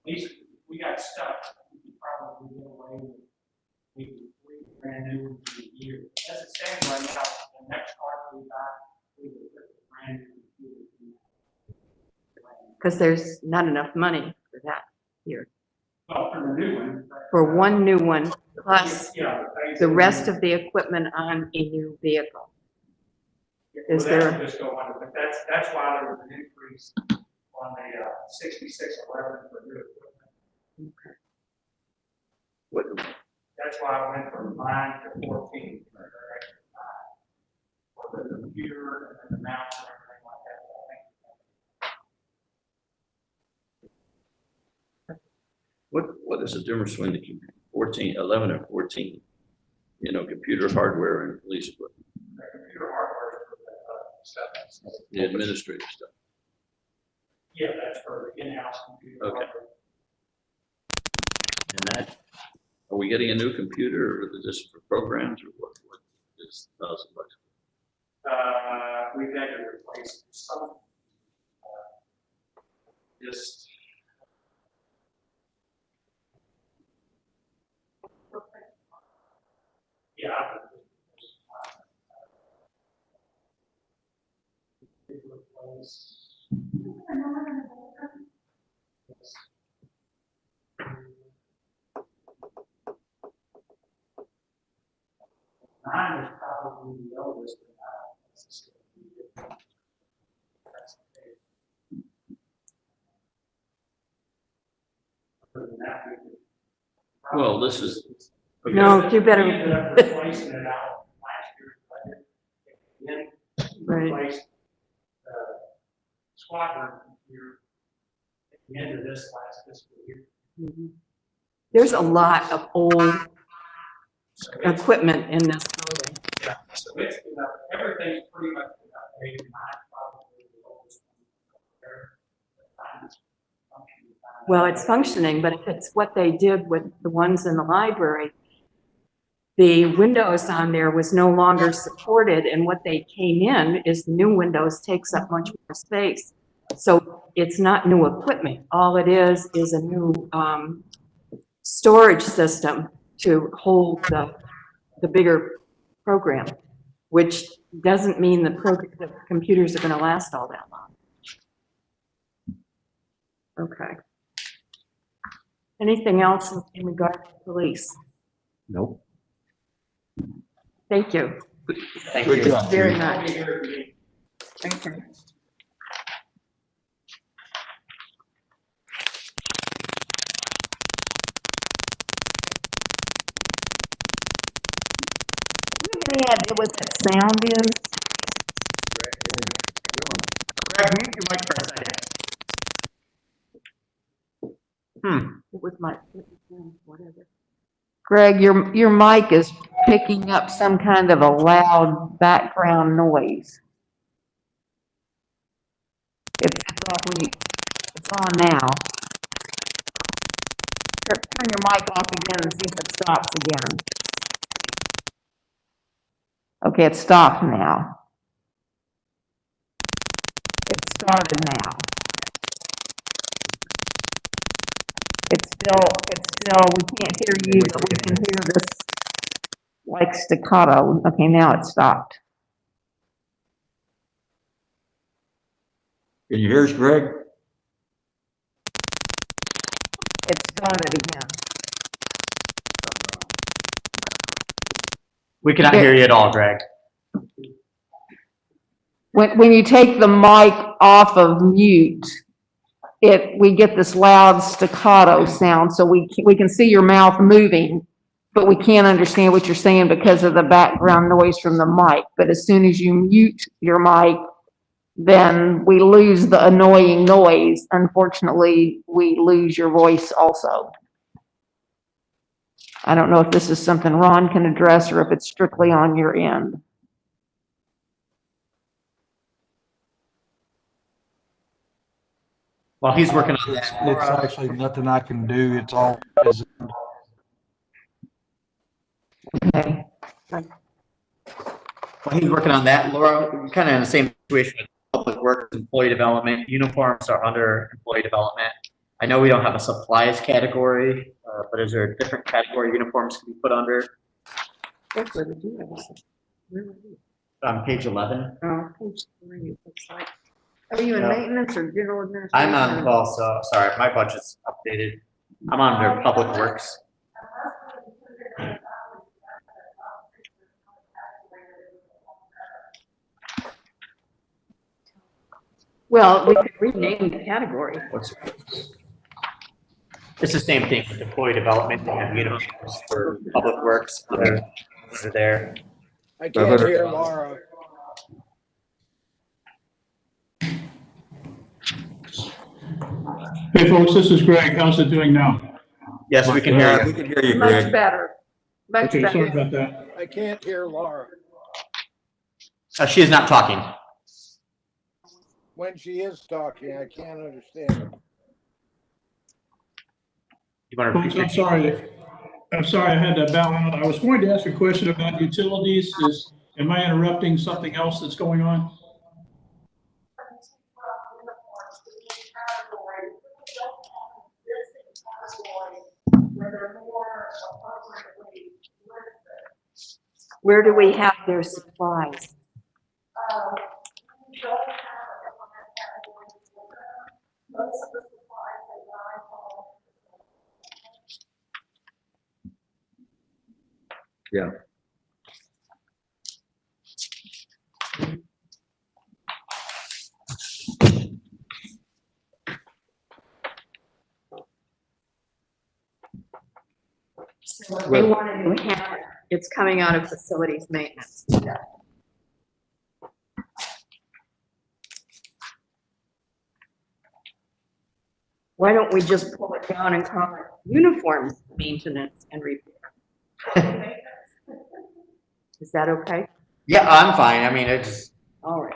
These, we got stuck. We could probably get away with maybe 3 brand new ones in a year. As it stands right now, the next car we buy, we would put the brand new computer in that. Because there's not enough money for that here. Well, for the new one. For one new one, plus Yeah, the rest of the equipment on a new vehicle. Is well, that there- would just go on, but that's why there was an increase on the 6611 for new equipment. what, That's why I went from 9 to 14. For the extra 5. For the computer and the mouse and everything like that. what is the difference between the 14, 11 and 14? You know, computer hardware and police equipment, The computer hardware for the stuff. the administrative stuff. Yeah, that's for the in-house computer. Okay. hardware. And that, are we getting a new computer or is this for programs or what is $1,000? We've had to replace some, just. Yeah. Mine is probably the oldest, but that's okay. Other than that, we could Well, this is, okay. No, you better. We ended up replacing it out last year's budget. Then Right. replaced the squadron computer at the end of this last fiscal year. Mhm. There's a lot of old So it's, equipment in this building. yeah, so it's been up, everything's pretty much been updated. Mine's probably the oldest one there. But mine's functioning fine. Well, it's functioning, but if it's what they did with the ones in the library, the Windows on there was no longer supported, and what they came in is the new Windows takes up much more space. So it's not new equipment. All it is a new, storage system to hold the bigger program, which doesn't mean the computers are gonna last all that long. Okay. Anything else in regard to police? Nope. Thank you. Thank Good you. job, Very Chief. much. Okay. Any idea what that sound is? Greg, mute your mic for a second. It was my, whatever. Greg, your mic is picking up some kind of a loud background noise. It's off when you, it's on now. Turn your mic off again and see if it stops again. Okay, it stopped now. It started now. It's still, we can't hear you, but we can hear this like staccato. Okay, now it stopped. Can you hear us, Greg? It started again. We cannot hear you at all, Greg. When you take the mic off of mute, we get this loud staccato sound, so we can see your mouth moving, but we can't understand what you're saying because of the background noise from the mic. But as soon as you mute your mic, then we lose the annoying noise. Unfortunately, we lose your voice also. I don't know if this is something Ron can address or if it's strictly on your end. While he's working on It's that, actually nothing I can do. It's all, Okay. while he's working on that, Laura, we're kind of in the same situation with public works, employee development. Uniforms are under employee development. I know we don't have a supplies category, but is there a different category uniforms can be put under? That's what it is. Where are you? On page 11. Oh, page 3, it looks like. Are you in No. maintenance or general administration? I'm on, well, so, sorry, my budget's updated. I'm under public works. Well, we could rename the category. It's the same thing with employee development, they have uniforms for public works, under there. I can't hear Laura. Hey, folks, this is Greg. How's it doing now? Yes, we can hear We you. can hear you, Much Greg. better. Much Okay, sorry better. about that. I can't hear Laura. She is not talking. When she is talking, I can't understand her. You want to Folks, repeat? I'm sorry I had to bow out. I was going to ask a question about utilities. Am I interrupting something else that's going on? Where do we have their supplies? Yeah. They wanted to have, it's coming out of facilities maintenance. Why don't we just pull it down and call it uniforms maintenance and repair? Is that okay? Yeah, I'm fine. I mean, it's, All right,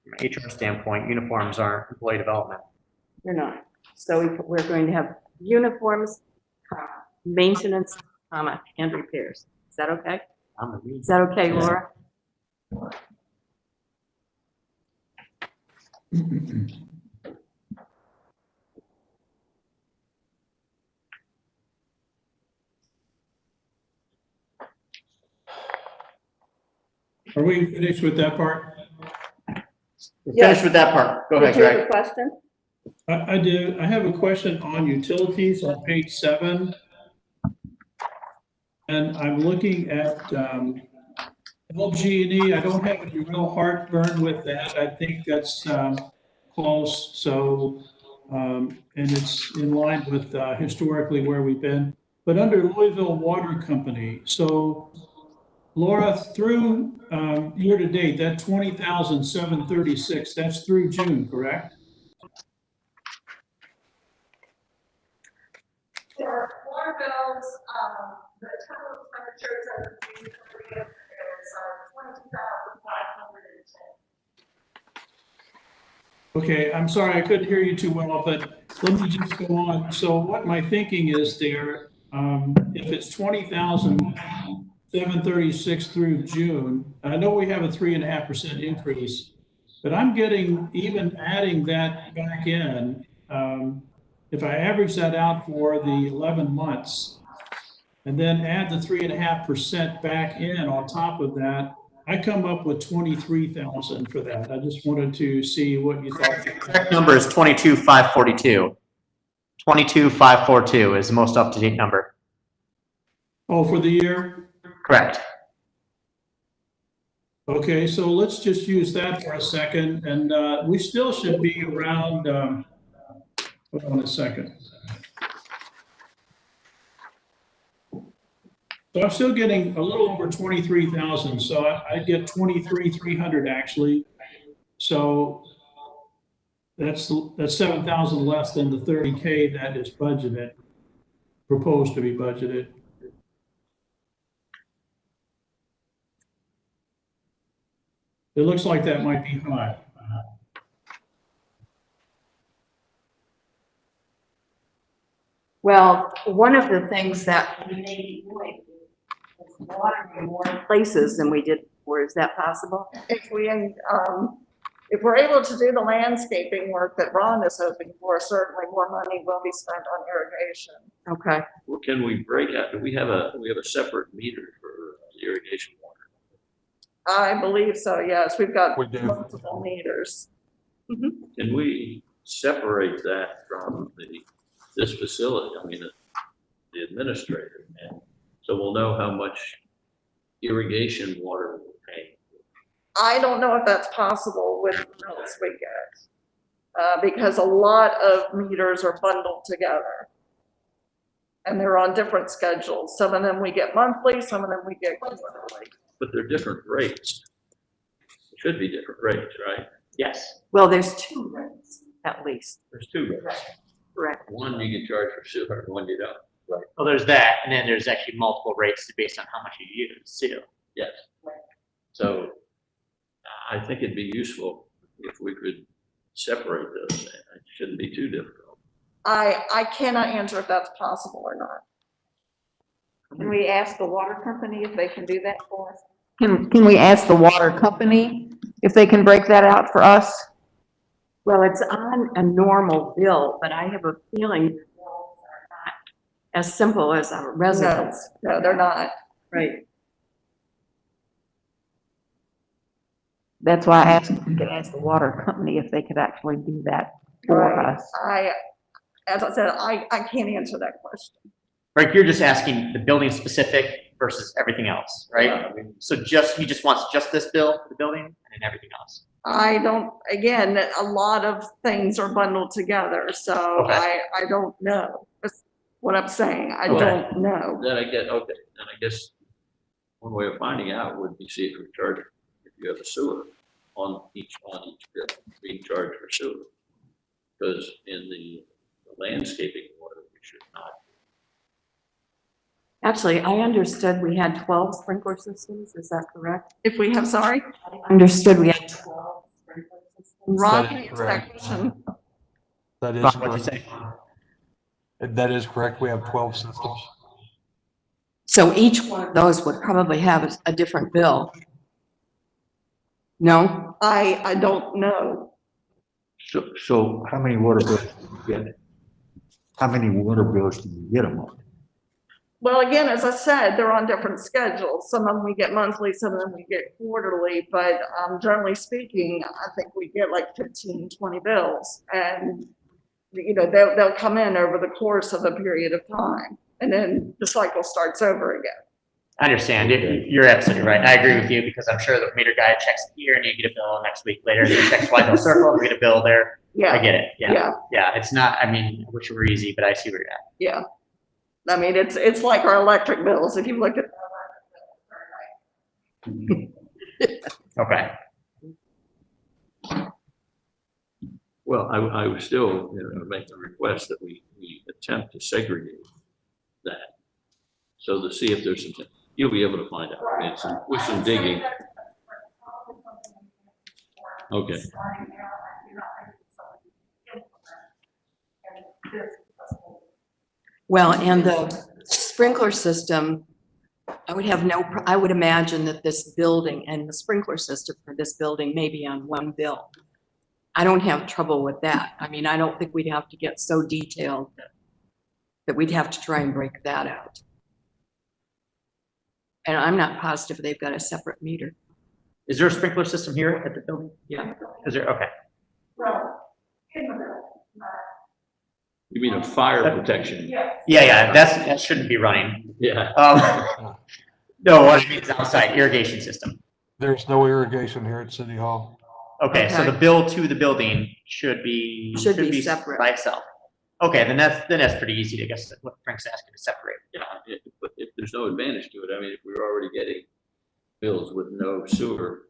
from an HR standpoint, uniforms are employee development. you're not. So we're going to have uniforms, maintenance, and repairs. Is that okay? Is that okay, Laura? Are we finished with that part? We're finished with that part. Go ahead, Did you have Greg. a question? I do. I have a question on utilities on page 7. And I'm looking at LG&E. I don't have any real heartburn with that. I think that's close. So, and it's in line with historically where we've been. But under Louisville Water Company, so Laura, through year to date, that 20,736, that's through June, correct? For water bills, the total expenditures of the June 30th is 22,510. Okay, I'm sorry, I couldn't hear you too well, but let me just go on. So what my thinking is there, if it's 20,736 through June, I know we have a 3.5% increase, but I'm getting, even adding that back in, if I average that out for the 11 months and then add the 3.5% back in on top of that, I come up with 23,000 for that. I just wanted to see what you thought. The correct number is 22,542. 22,542 is the most up-to-date number. Oh, for the year? Correct. Okay, so let's just use that for a second, and we still should be around, hold on a second. So I'm still getting a little over 23,000, so I get 23,300 actually. So that's 7,000 less than the 30K that is budgeted, proposed to be budgeted. It looks like that might be high. Well, one of the things that we may be doing is watering more places than we did before. Is that possible? If we're able to do the landscaping work that Ron is hoping for, certainly more money will be spent on irrigation. Okay. Well, can we break out, do we have a separate meter for irrigation water? I believe so, yes. We've got We do. multiple meters. Can we separate that from this facility, I mean, the administrator, and so we'll know how much irrigation water we're paying? I don't know if that's possible with the bills we get, because a lot of meters are bundled together. And they're on different schedules. Some of them we get monthly, some of them we get quarterly. But they're different rates. It should be different rates, right? Yes. Well, there's 2 rates at least. There's 2 rates. Correct. One you can charge for sewer, and one you don't. Right. Well, there's that, and then there's actually multiple rates based on how much you use too. Yes. So I think it'd be useful if we could separate those. It shouldn't be too difficult. I cannot answer if that's possible or not. Can we ask the water company if they can do that for us? Can we ask the water company if they can break that out for us? Well, it's on a normal bill, but I have a feeling the bills are not as simple as our residents. No, they're not. Right. That's why I asked if we could ask the water company if they could actually do that for Right. us. As I said, I can't answer that question. Right, you're just asking the building specific versus everything else, right? So he just wants just this bill for the building and then everything else. I don't, again, a lot of things are bundled together, so Okay. I don't know. That's what I'm saying. I Okay. don't know. Then I guess one way of finding out would be see if we charge, if you have a sewer on each bill, being charged for sewer. Because in the landscaping water, we should not. Actually, I understood we had 12 sprinkler systems. Is that correct? If we have, sorry, I understood we had 12 sprinkler systems. Ron That is can answer correct. that question. That is Ron, what'd you correct. say? That is correct. We have 12 systems. So each one of those would probably have a different bill. No? I don't know. So how many water bills do you get? How many water bills do you get a month? Well, again, as I said, they're on different schedules. Some of them we get monthly, some of them we get quarterly, but generally speaking, I think we get like 15, 20 bills. And, you know, they'll come in over the course of a period of time, and then the cycle starts over again. I understand. You're absolutely right. I agree with you because I'm sure the meter guy checks here and you get a bill next week later. He checks White Hill Circle and we get a bill there. Yeah. I get it. Yeah. Yeah. Yeah. It's not, I mean, I wish it were easy, but I see where you're at. Yeah. I mean, it's like our electric bills. If you look at. Okay. Well, I would still, make the request that we attempt to segregate that. So to see if there's some, you'll be able to find out. I mean, with some digging. Okay. Well, and the sprinkler system, I would imagine that this building and the sprinkler system for this building may be on one bill. I don't have trouble with that. I mean, I don't think we'd have to get so detailed that we'd have to try and break that out. And I'm not positive they've got a separate meter. Is there a sprinkler system here at the building? Yeah. Is there? Okay. You mean a fire protection? Yeah. That shouldn't be running. Yeah. No, what I mean is outside irrigation system. There's no irrigation here at City Hall. Okay, so the bill to the building should be separate by itself. Okay, then that's pretty easy. I guess what Frank's asking to separate. Yeah, but if there's no advantage to it, I mean, if we're already getting bills with no sewer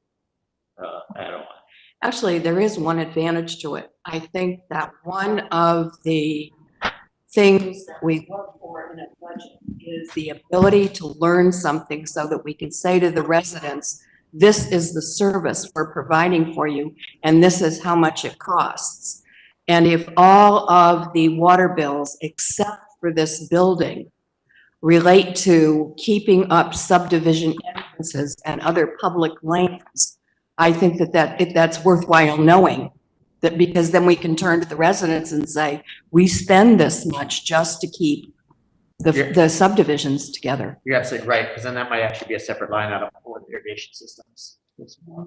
add-on. Actually, there is one advantage to it. I think that one of the things that we look for in a budget is the ability to learn something so that we can say to the residents, this is the service we're providing for you, and this is how much it costs. And if all of the water bills, except for this building, relate to keeping up subdivision entrances and other public lanes, I think that's worthwhile knowing that, because then we can turn to the residents and say, we spend this much just to keep the subdivisions together. You're absolutely right, because then that might actually be a separate line item for the irrigation systems.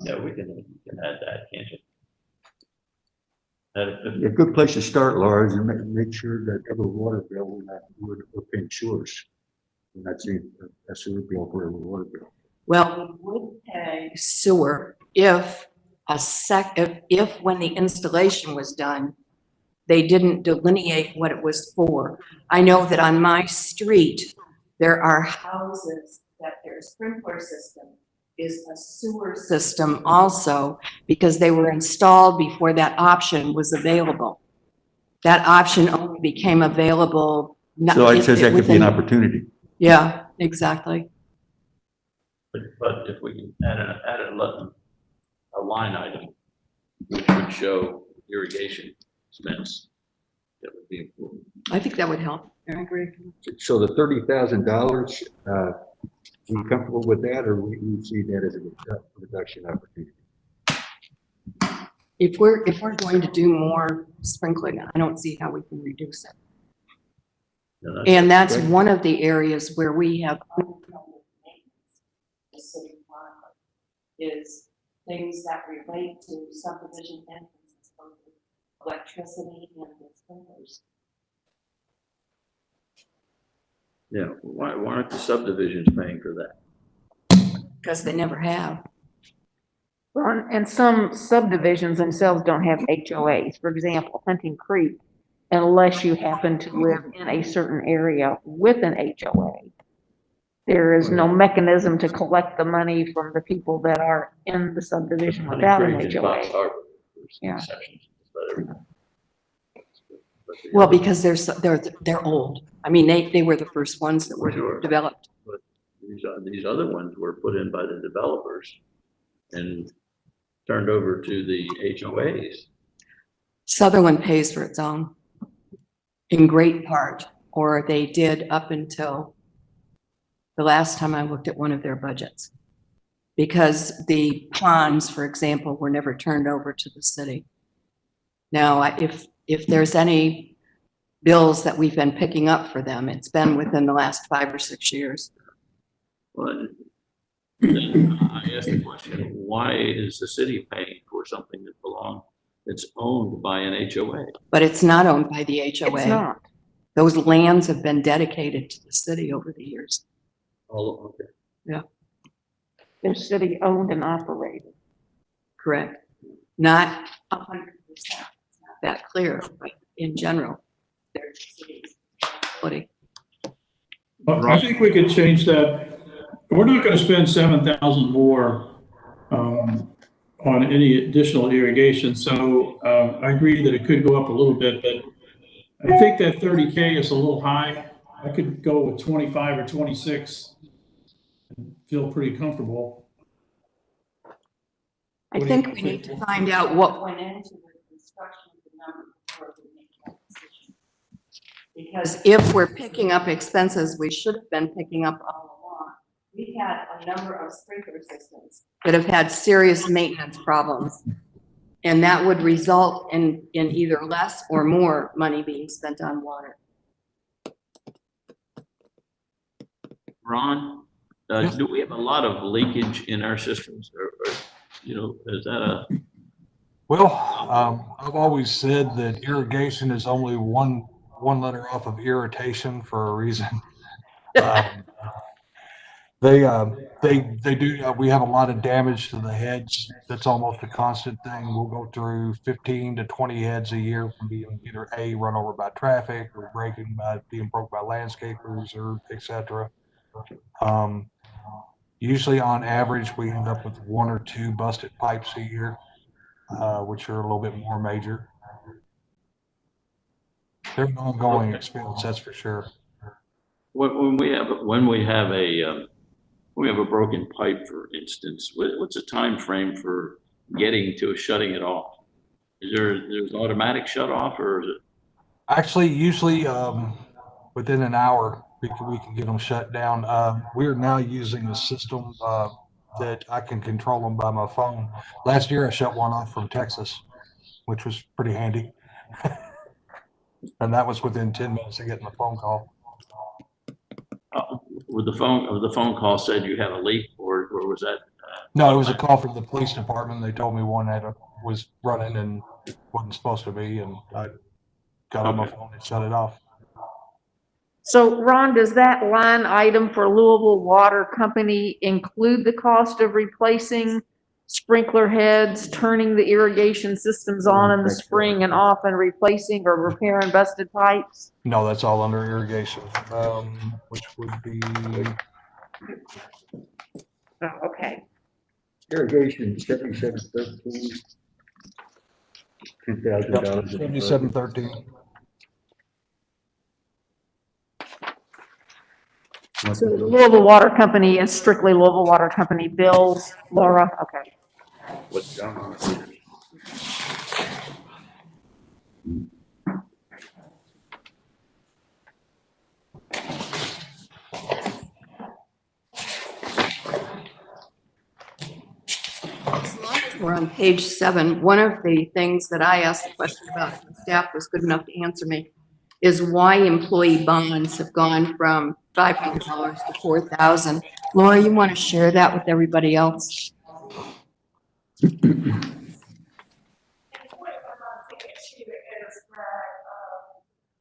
Yeah, we can add that, can't you? A good place to start, Laura, is to make sure that every water bill we're paying sewers. And that's a sewer bill for every water bill. Well, we would pay sewer if when the installation was done, they didn't delineate what it was for. I know that on my street, there are houses that their sprinkler system is a sewer system also, because they were installed before that option was available. That option only became available. So it says that could be an opportunity. Yeah, exactly. But if we can add a line item, which would show irrigation expense, that would be important. I think that would help. I agree. So the $30,000, we comfortable with that, or we see that as a reduction opportunity? If we're going to do more sprinkling, I don't see how we can reduce it. No, And that's one of the areas where we have is things that relate to subdivision entrances, electricity and the sprinklers. Yeah, why aren't the subdivisions paying for that? Because they never have. Well, and some subdivisions themselves don't have HOAs. For example, Hunting Creek, unless you happen to live in a certain area with an HOA, there is no mechanism to collect the money from the people that are in the subdivision without an HOA. Yeah. Well, because they're old. I mean, they were the first ones that were developed. But these other ones were put in by the developers and turned over to the HOAs. Sutherland pays for its own in great part, or they did up until the last time I looked at one of their budgets, because the ponds, for example, were never turned over to the city. Now, if there's any bills that we've been picking up for them. It's been within the last 5 or 6 years. Well, then I asked the question, why is the city paying for something that's owned by an HOA? But it's not owned by the HOA. It's not. Those lands have been dedicated to the city over the years. Oh, okay. Yeah. They're city owned and operated. Correct. Not 100%. It's not that clear, but in general, they're cities. Well, I think we could change that. We're not gonna spend 7,000 more on any additional irrigation, so I agree that it could go up a little bit, but I think that 30K is a little high. I could go with 25 or 26 and feel pretty comfortable. I think we need to find out what went into the construction of the number before we make that decision. Because if we're picking up expenses we should have been picking up all along, we had a number of sprinkler systems that have had serious maintenance problems. And that would result in either less or more money being spent on water. Ron, do we have a lot of leakage in our systems, or is that a? Well, I've always said that irrigation is only one letter off of irritation for a reason. They do, we have a lot of damage to the heads. That's almost a constant thing. We'll go through 15 to 20 heads a year from being either A, run over by traffic, or being broke by landscapers, or etc. Usually on average, we end up with 1 or 2 busted pipes a year, which are a little bit more major. They're an ongoing expense, that's for sure. When we have a broken pipe, for instance, what's the time frame for getting to shutting it off? There's automatic shut off, or is it? Actually, usually within an hour, we can get them shut down. We're now using a system that I can control them by my phone. Last year, I shut one off from Texas, which was pretty handy. And that was within 10 minutes of getting the phone call. With the phone call said you had a leak, or was that? No, it was a call from the police department. They told me one was running and wasn't supposed to be, and I got on my phone and shut it off. So Ron, does that line item for Louisville Water Company include the cost of replacing sprinkler heads, turning the irrigation systems on in the spring and off, and replacing or repairing busted pipes? No, that's all under irrigation, which would be. Oh, okay. Irrigation, 7713. $2,000. 7713. So the Louisville Water Company is strictly Louisville Water Company bills, Laura? Okay. What's done? We're on page 7. One of the things that I asked a question about, and staff was good enough to answer me, is why employee bonds have gone from $500 to $4,000. Laura, you want to share that with everybody else?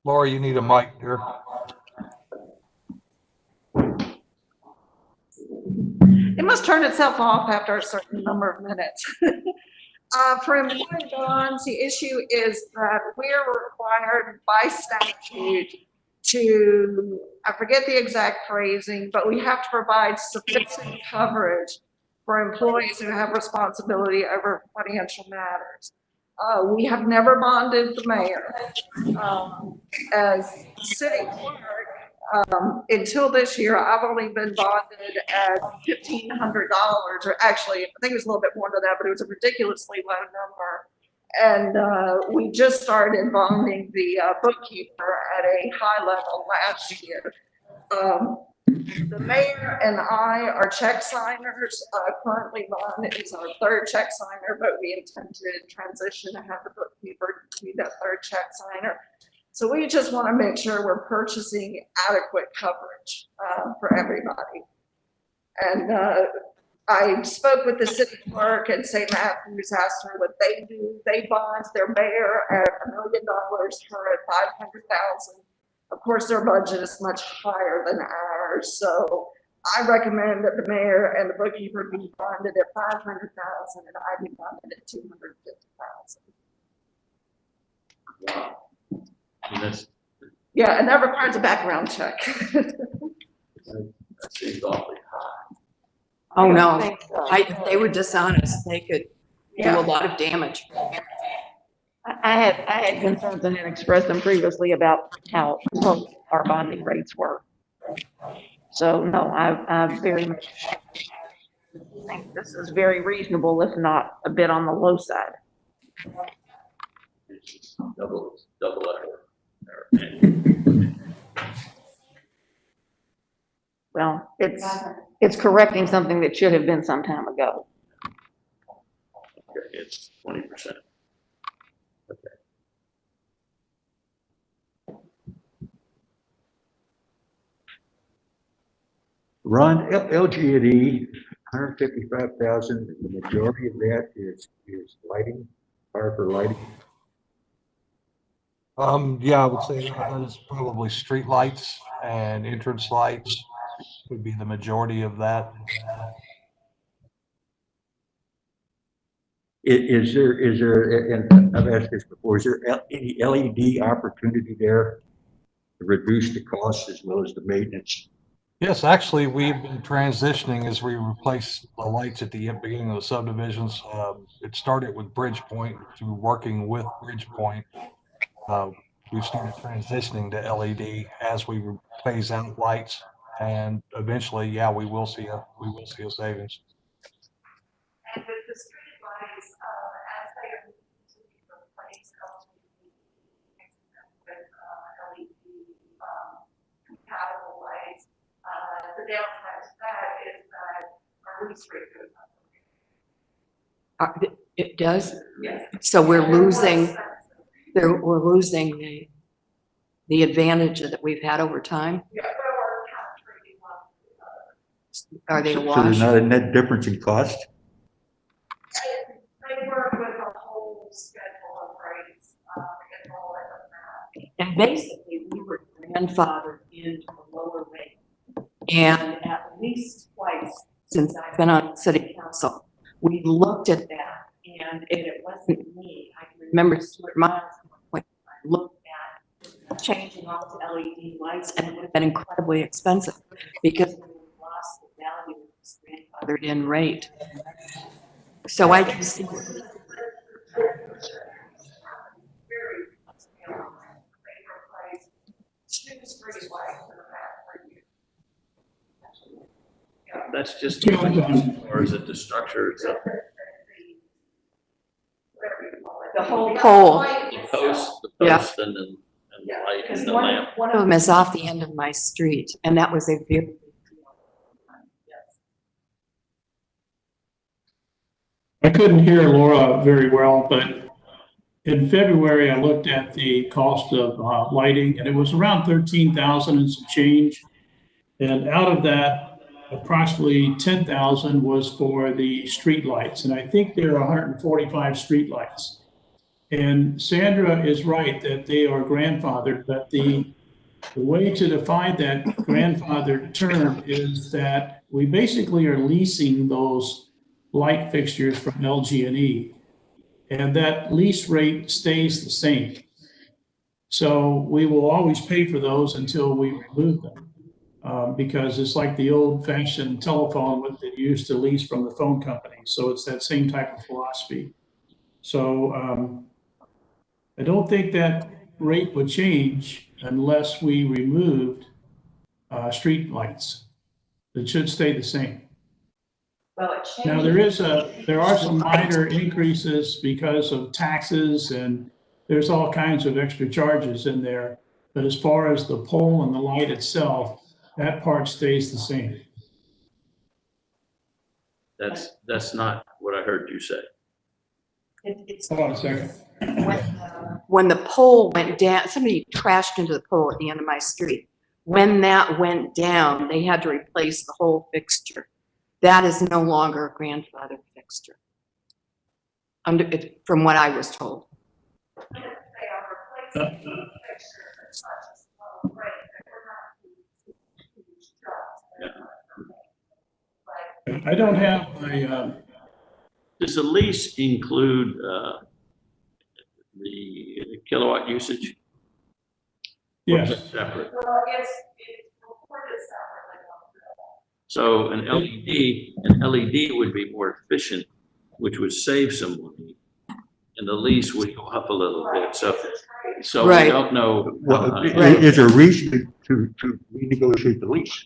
Laura, you need a mic here. It must turn itself off after a certain number of minutes. For employee bonds, the issue is that we're required by statute to, I forget the exact phrasing, but we have to provide sufficient coverage for employees who have responsibility over financial matters. We have never bonded the mayor. As city clerk, until this year, I've only been bonded at $1,500, or actually, I think it was a little bit more than that, but it was a ridiculously low number. And we just started bonding the bookkeeper at a high level last year. The mayor and I are check signers. Currently, Ron is our 3rd check signer, but we intend to transition to have the bookkeeper be that 3rd check signer. So we just want to make sure we're purchasing adequate coverage for everybody. And I spoke with the city clerk and St. Matthews, asked her what they do. They bond their mayor at $1 million, her at $500,000. Of course, their budget is much higher than ours. So I recommend that the mayor and the bookkeeper be bonded at $500,000 and I be bonded at $250,000. And that's, Yeah, and that requires a background check. that seems awfully high. Oh, no. think so. If they were dishonest, they could do Yeah. a lot of damage. I had concerns and had expressed them previously about how low our bonding rates were. So no, I very much think this is very reasonable, if not a bit on the low side. It's double effort. Well, it's correcting something that should have been some time ago. It's 20%. Okay. Ron, LG&E, 155,000, the majority of that is lighting, power for lighting. Yeah, I would say that is probably street lights and entrance lights would be the majority of that. Is there, and I've asked this before, is there any LED opportunity there to reduce the cost as well as the maintenance? Yes, actually, we've been transitioning as we replace the lights at the beginning of the subdivisions. It started with Bridgepoint, through working with Bridgepoint. We've started transitioning to LED as we phase out lights, and eventually, yeah, we will see a savings. And with the street lights, as they are moving to be replaced, with LED compatible lights, the downside to that is that our lease rate goes up. It does? Yes. So we're losing the advantage that we've had over time. Yeah, but we're kind of trading off. Are they a So there's wash? not a net difference in cost? They work with a whole schedule of rates, and all of that. And basically, we were grandfathered into a lower rate. And at least twice since I've been on city council, we looked at that, and it wasn't me. I can remember Stuart Miles when I looked at changing all to LED lights, and it would have been incredibly expensive because we lost the value of this grandfathered in rate. So I can see. That's just too much, or is it the structure itself? The whole pole. The post Yeah. and the light Because and the lamp. one of them is off the end of my street, and that was a very big deal. I couldn't hear Laura very well, but in February, I looked at the cost of lighting, and it was around 13,000 and some change. And out of that, approximately 10,000 was for the street lights, and I think there are 145 street lights. And Sandra is right that they are grandfathered, but the way to define that grandfathered term is that we basically are leasing those light fixtures from LG&E, and that lease rate stays the same. So we will always pay for those until we remove them. Because it's like the old fashioned telephone that they used to lease from the phone company. So it's that same type of philosophy. So I don't think that rate would change unless we removed street lights. It should stay the same. Well, it Now, there are some minor increases because of taxes, and there's all kinds of extra charges in there. But as far as the pole and the light itself, that part stays the same. That's not what I heard you say. It's Hold on a second. when the pole went down, somebody crashed into the pole at the end of my street. When that went down, they had to replace the whole fixture. That is no longer a grandfathered fixture. From what I was told. I don't have my, Does the lease include the kilowatt usage? Or is yes. it separate? Well, it's reported separately. So an LED would be more efficient, which would save some money, and the lease would go up a little bit. So we Right. don't know. Well, Right. is there a reason to renegotiate the lease?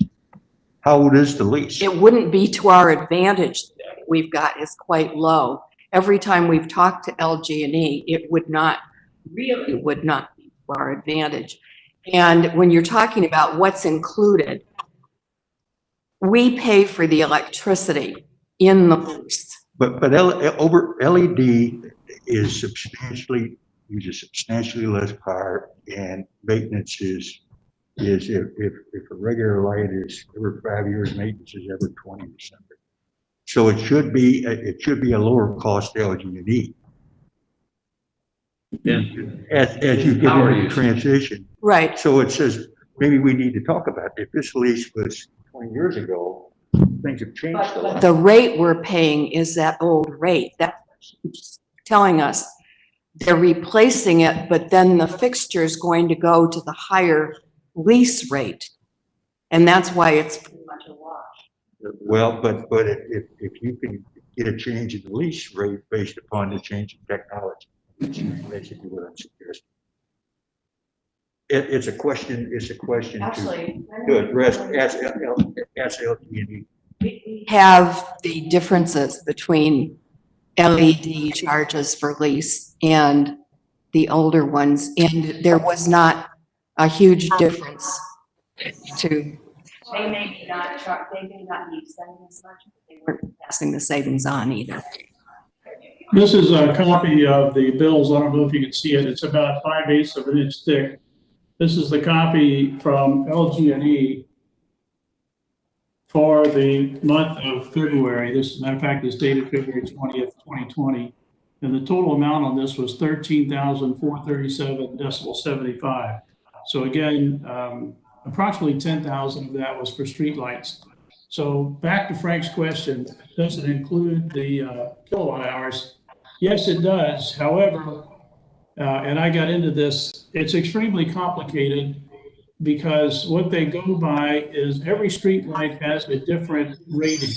How old is the lease? It wouldn't be to our advantage. We've got is quite low. Every time we've talked to LG&E, it would not be to our advantage. And when you're talking about what's included, we pay for the electricity in the lease. But over LED is uses substantially less power, and maintenance is if a regular light is every 5 years, maintenance is every 20 or something. So it should be a lower cost LG&E. And As you get Power into usage. transition. Right. So it says, maybe we need to talk about, if this lease was 20 years ago, things have changed a lot. The rate we're paying is that old rate. That's what she's telling us. They're replacing it, but then the fixture is going to go to the higher lease rate. And that's why it's pretty much a wash. Well, but if you can get a change in the lease rate based upon the change in technology, which is basically what I'm suggesting. It's a question Actually, to address as LG&E. we have the differences between LED charges for lease and the older ones, and there was not a huge difference to. They may not need spending as much, but they weren't passing the savings on either. This is a copy of the bills. I don't know if you can see it. It's about 5/8 of an inch thick. This is the copy from LG&E for the month of February. This, as a matter of fact, is dated February 20th, 2020. And the total amount on this was $13,437.75. So again, approximately 10,000 of that was for streetlights. So back to Frank's question, does it include the kilowatt hours? Yes, it does. However, and I got into this, it's extremely complicated because what they go by is every street light has a different rating.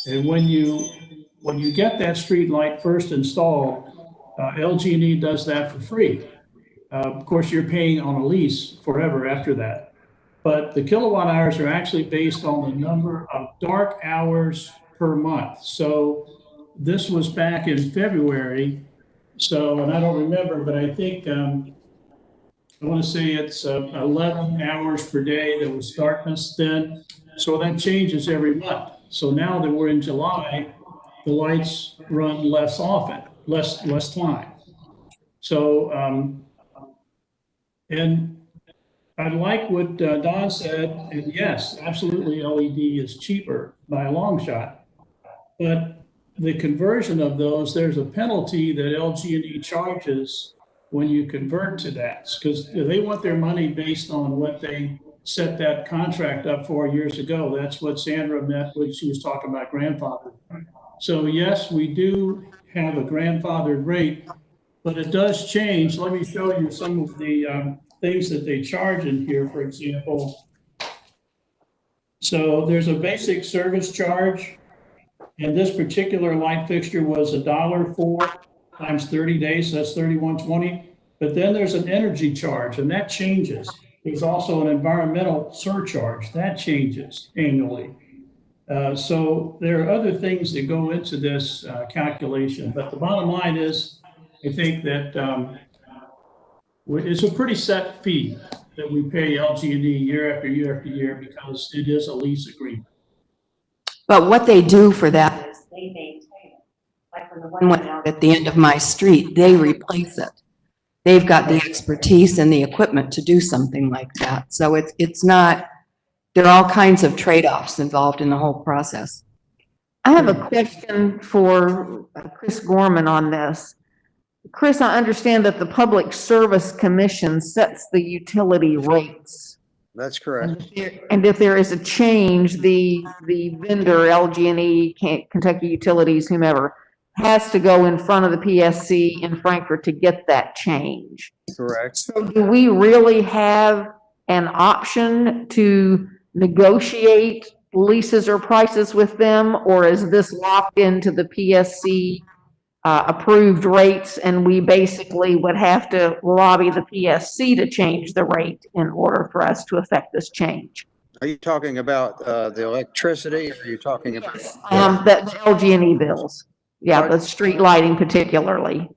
And when you get that street light first installed, LG&E does that for free. Of course, you're paying on a lease forever after that. But the kilowatt hours are actually based on the number of dark hours per month. So this was back in February. So, and I don't remember, but I think, I want to say it's 11 hours per day that was darkness then. So that changes every month. So now that we're in July, the lights run less often, less time. So, and I like what Don said, and yes, absolutely LED is cheaper by a long shot. But the conversion of those, there's a penalty that LG&E charges when you convert to that, because they want their money based on what they set that contract up for years ago. That's what Sandra meant when she was talking about grandfather. So yes, we do have a grandfathered rate, but it does change. Let me show you some of the things that they charge in here, for example. So there's a basic service charge. And this particular light fixture was $1 times 30 days, so that's $31.20. But then there's an energy charge, and that changes. There's also an environmental surcharge that changes annually. So there are other things that go into this calculation. But the bottom line is, I think that it's a pretty set fee that we pay LG&E year after year after year because it is a lease agreement. But what they do for that is they maintain it. Like when when one went out at the end of my street, they replace it. They've got the expertise and the equipment to do something like that. So it's not, there are all kinds of trade-offs involved in the whole process. I have a question for Chris Gorman on this. Chris, I understand that the Public Service Commission sets the utility rates. That's correct. And if there is a change, the vendor, LG&E, Kentucky Utilities, whomever, has to go in front of the PSC in Frankfurt to get that change. Correct. So do we really have an option to negotiate leases or prices with them, or is this locked into the PSC approved rates, and we basically would have to lobby the PSC to change the rate in order for us to affect this change? Are you talking about the electricity, or are you talking about? The LG&E bills. Yeah, the street lighting particularly.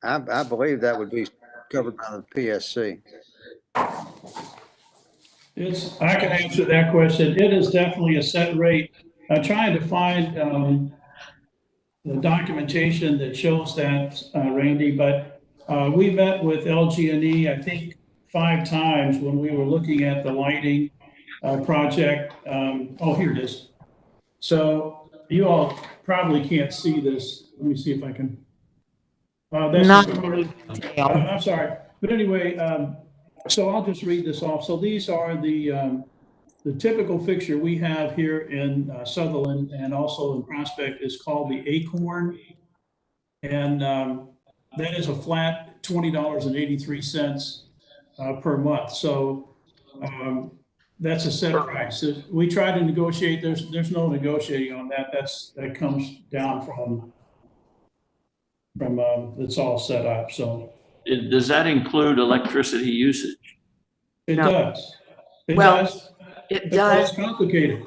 I believe that would be covered by the PSC. I can answer that question. It is definitely a set rate. I'm trying to find the documentation that shows that, Randy, but we met with LG&E, I think 5 times when we were looking at the lighting project. Oh, here it is. So you all probably can't see this. Let me see if I can. That's Not I'm sorry. But anyway, so I'll just read this off. So these are the typical fixture we have here in Sutherland and also in Prospect is called the Acorn. And that is a flat $20.83 per month. So that's a set price. We try to negotiate. There's no negotiating on that. That comes down from it's all set up. So Does that include electricity usage? it No. does. It Well, does. It That's why does. it's complicated.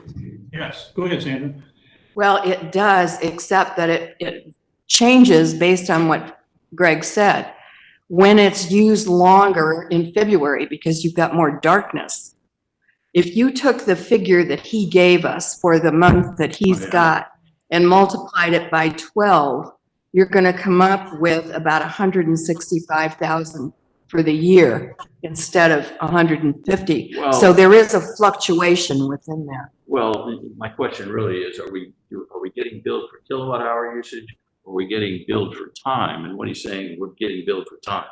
Yes. Go ahead, Sandra. Well, it does, except that it changes based on what Greg said. When it's used longer in February, because you've got more darkness. If you took the figure that he gave us for the month that he's got and multiplied it by 12, you're gonna come up with about 165,000 for the year instead of 150. Well- So there is a fluctuation within that. Well, my question really is, are we getting billed for kilowatt hour usage? Or are we getting billed for time? And what he's saying, we're getting billed for time.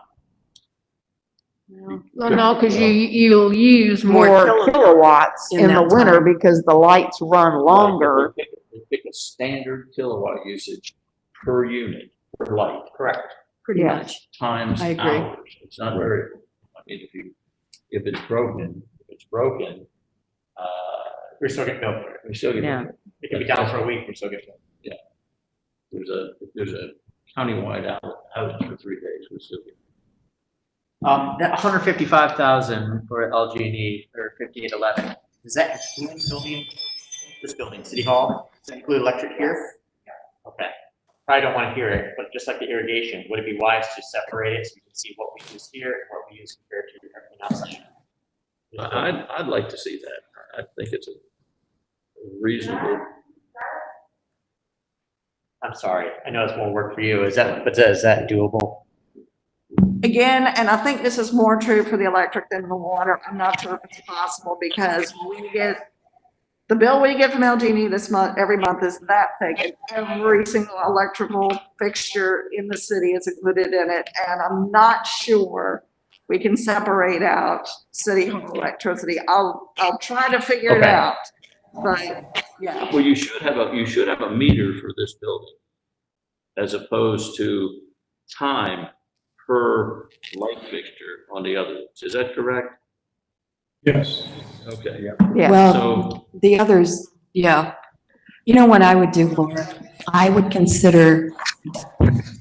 Well, no, because you'll use More more kilowatts in in the that winter time. because the lights run longer. We pick a standard kilowatt usage per unit, per light. Correct. Pretty Yeah. much. Times I agree. hours. It's not variable. I mean, if it's broken, We still get billed for it. we still get. Yeah. It can be down for a week, we still get billed. There's a countywide outage for 3 days, we still get. That 155,000 for LG&E or 5811, does that include this building, City Hall? Does that include electric here? Okay. Probably don't want to hear it, but just like the irrigation, would it be wise to separate it so we can see what we use here and what we use compared to everything else? I'd like to see that. I think it's a reasonable. I'm sorry, I know it's more work for you. Is that doable? Again, and I think this is more true for the electric than the water. I'm not sure if it's possible because the bill we get from LG&E this month, every month is that thick. And every single electrical fixture in the city is included in it. And I'm not sure we can separate out city hall electricity. I'll try to figure it Okay. out. But yeah, Well, you should have a meter for this building as opposed to time per light fixture on the others. Is that correct? Yes. Okay. Yeah. Well, So, the others, yeah. You know what I would do, Laura? I would consider,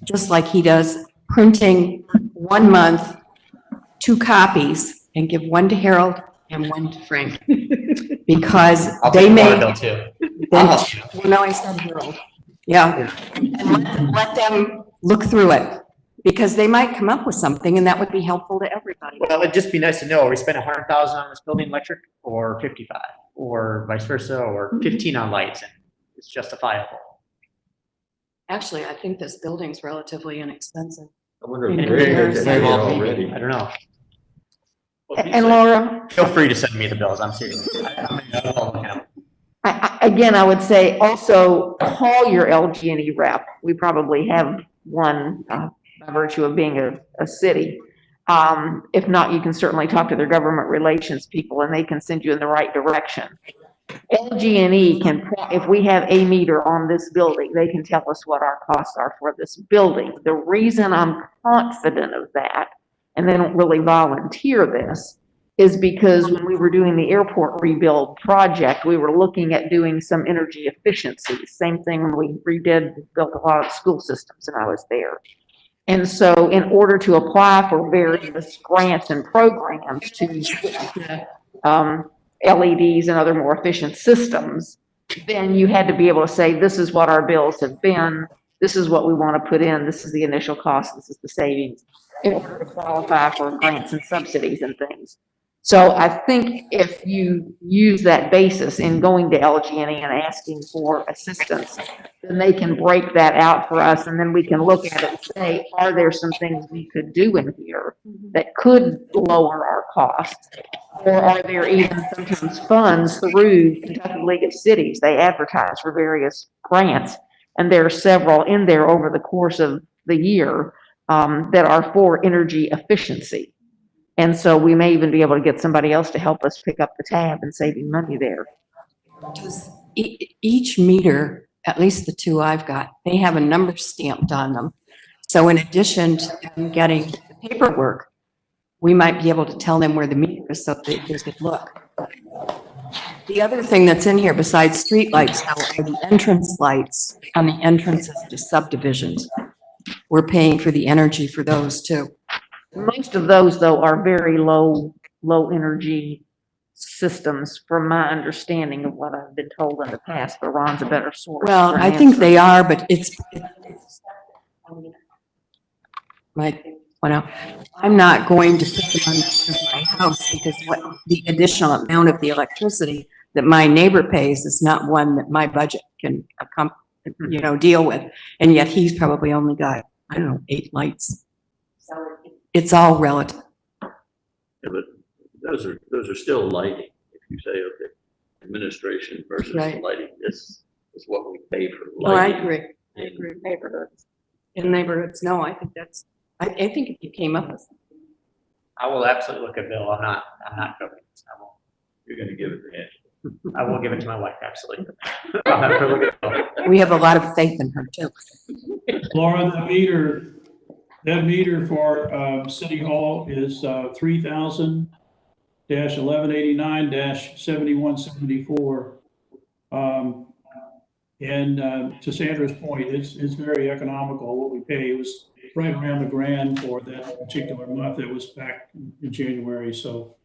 just like he does, printing 1 month, 2 copies, and give one to Harold and one to Frank. Because I'll they take the may. water bill too. Then, I'll help you. well, no, I said Harold. Yeah. And let them look through it, because they might come up with something and that would be helpful to everybody. Well, it'd just be nice to know, are we spending 100,000 on this building electric or 55 or vice versa, or 15 on lights, and it's justifiable. Actually, I think this building's relatively inexpensive. I wonder In if Greg has comparison. that Very well, already. I don't know. And Laura, Feel free to send me the bills, I'm serious. I will look at them. again, I would say also call your LG&E rep. We probably have one by virtue of being a city. If not, you can certainly talk to their government relations people and they can send you in the right direction. LG&E can, if we have a meter on this building, they can tell us what our costs are for this building. The reason I'm confident of that, and they don't really volunteer this, is because when we were doing the airport rebuild project, we were looking at doing some energy efficiency. Same thing when we built a lot of school systems and I was there. And so in order to apply for various grants and programs to switch to LEDs and other more efficient systems, then you had to be able to say, this is what our bills have been, this is what we want to put in, this is the initial cost, this is the savings, in order to qualify for grants and subsidies and things. So I think if you use that basis in going to LG&E and asking for assistance, then they can break that out for us and then we can look at it and say, are there some things we could do in here that could lower our costs? Or are there even sometimes funds through Kentucky League of Cities? They advertise for various grants and there are several in there over the course of the year that are for energy efficiency. And so we may even be able to get somebody else to help us pick up the tab and saving money there. Does each meter, at least the two I've got, they have a number stamped on them. So in addition to them getting the paperwork, we might be able to tell them where the meter is so they could look. The other thing that's in here besides street lights now are the entrance lights on the entrances to subdivisions. We're paying for the energy for those too. Most of those, though, are very low energy systems, from my understanding of what I've been told in the past, but Ron's a better source. Well, for an I think answer. they are, but I'm not going to put them on my house because what the additional amount of the electricity that my neighbor pays is not one that my budget can deal with. And yet he's probably only got, I don't know, 8 lights. So it's all relative. Yeah, but those are still lighting. If you say, okay, administration versus Right. lighting, this is what we pay for No, I lighting. agree. I agree. Neighborhoods. In neighborhoods, no, I think that's, I think if you came up with. I will absolutely look at Bill, I'm not joking. I will. You're gonna give it to him. I will give it to my wife, absolutely. I'll have her look at Bill. We have a lot of faith in her too. Laura, that meter for City Hall is 3000-1189-7174. And to Sandra's point, it's very economical what we pay. It was right around $1,000 for that particular month. It was back in January, so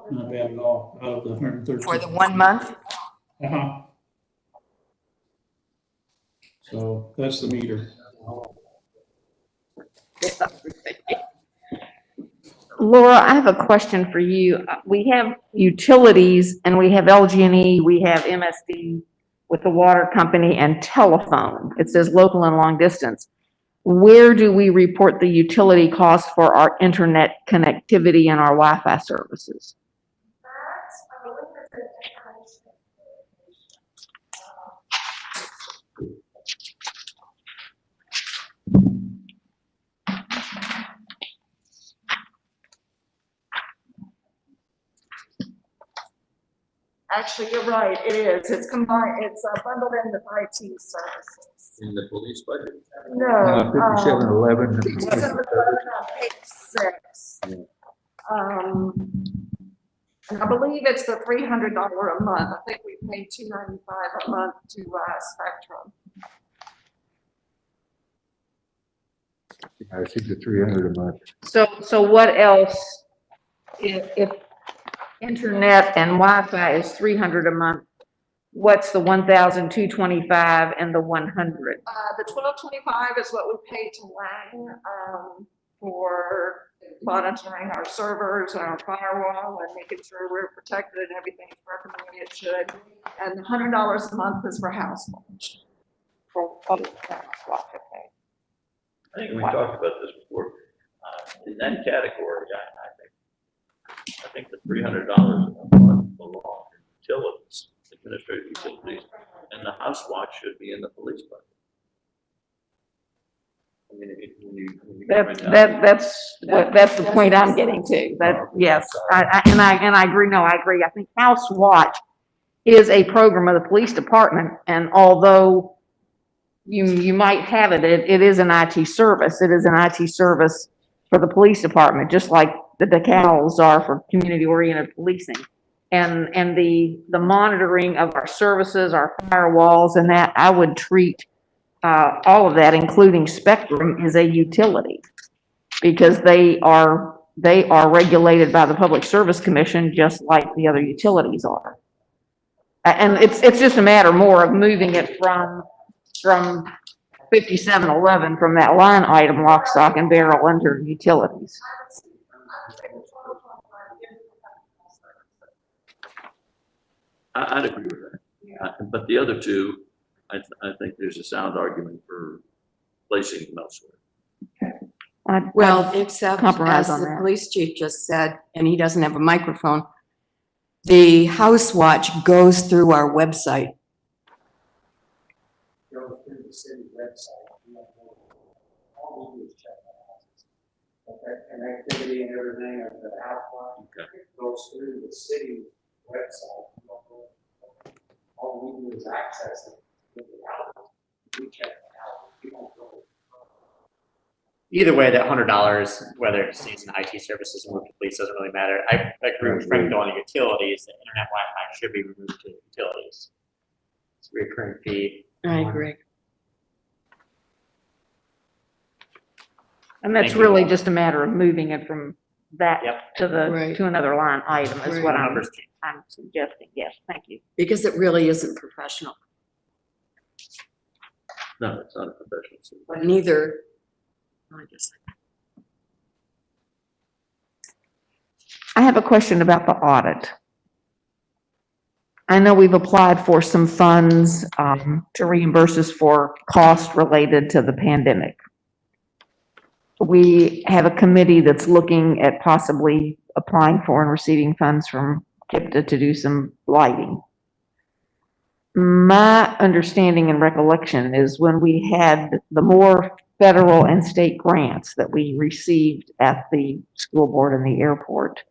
not bad at all out of the 113. For the 1 month? Uh-huh. So that's the meter. Laura, I have a question for you. We have utilities and we have LG&E, we have MSD with the water company and telephone. It says local and long distance. Where do we report the utility costs for our internet connectivity and our Wi-Fi services? Actually, you're right, it is. It's combined, it's bundled in with IT services. In the police budget? No. 5711. 5711 on page 6. And I believe it's the $300 a month. I think we pay $295 a month to Spectrum. I think the 300 a month. So what else, if internet and Wi-Fi is $300 a month, what's the 1,225 and the 100? The $1,225 is what we pay to Lang for monitoring our servers and our firewall and making sure we're protected and everything's working the way it should. And $100 a month is for households. For public. I think we talked about this before. In that category, I think the $300 a month belong in utilities, administrative utilities, and the house watch should be in the police budget. I mean, when you bring down- That's the point I'm getting to, that, yes, and I agree, no, I agree. I think House Watch is a program of the police department, and although you might have it is an IT service. It is an IT service for the police department, just like the decals are for community-oriented policing. And the monitoring of our services, our firewalls, and that, I would treat all of that, including Spectrum, is a utility, because they are regulated by the Public Service Commission, just like the other utilities are. And it's just a matter more of moving it from 5711, from that line item, lock, stock, and barrel, under utilities. I'd agree with that. But the other two, I think there's a sound argument for placing them elsewhere. Well, except compromise as on the that. police chief just said, and he doesn't have a microphone, the House Watch goes through our website. Go through the city website. All we do is check the houses. Okay, connectivity and everything of the house watch goes through the city website. All we do is access it. We check the house. We don't go. Either way, that $100, whether it stays in IT services or moved to police, doesn't really matter. I agree with Frank on the utilities. The internet Wi-Fi should be removed to utilities. It's a recurring fee. I agree. And that's Thank you. really just a matter of moving it from that Yep. to another line item, is what I'm Numbers change. suggesting. Yes, thank you. Because it really isn't professional, No, it's not a professional service. but neither, I guess. I have a question about the audit. I know we've applied for some funds to reimburse us for costs related to the pandemic. We have a committee that's looking at possibly applying for and receiving funds from KIPTA to do some lighting. My understanding and recollection is when we had the more federal and state grants that we received at the school board and the airport,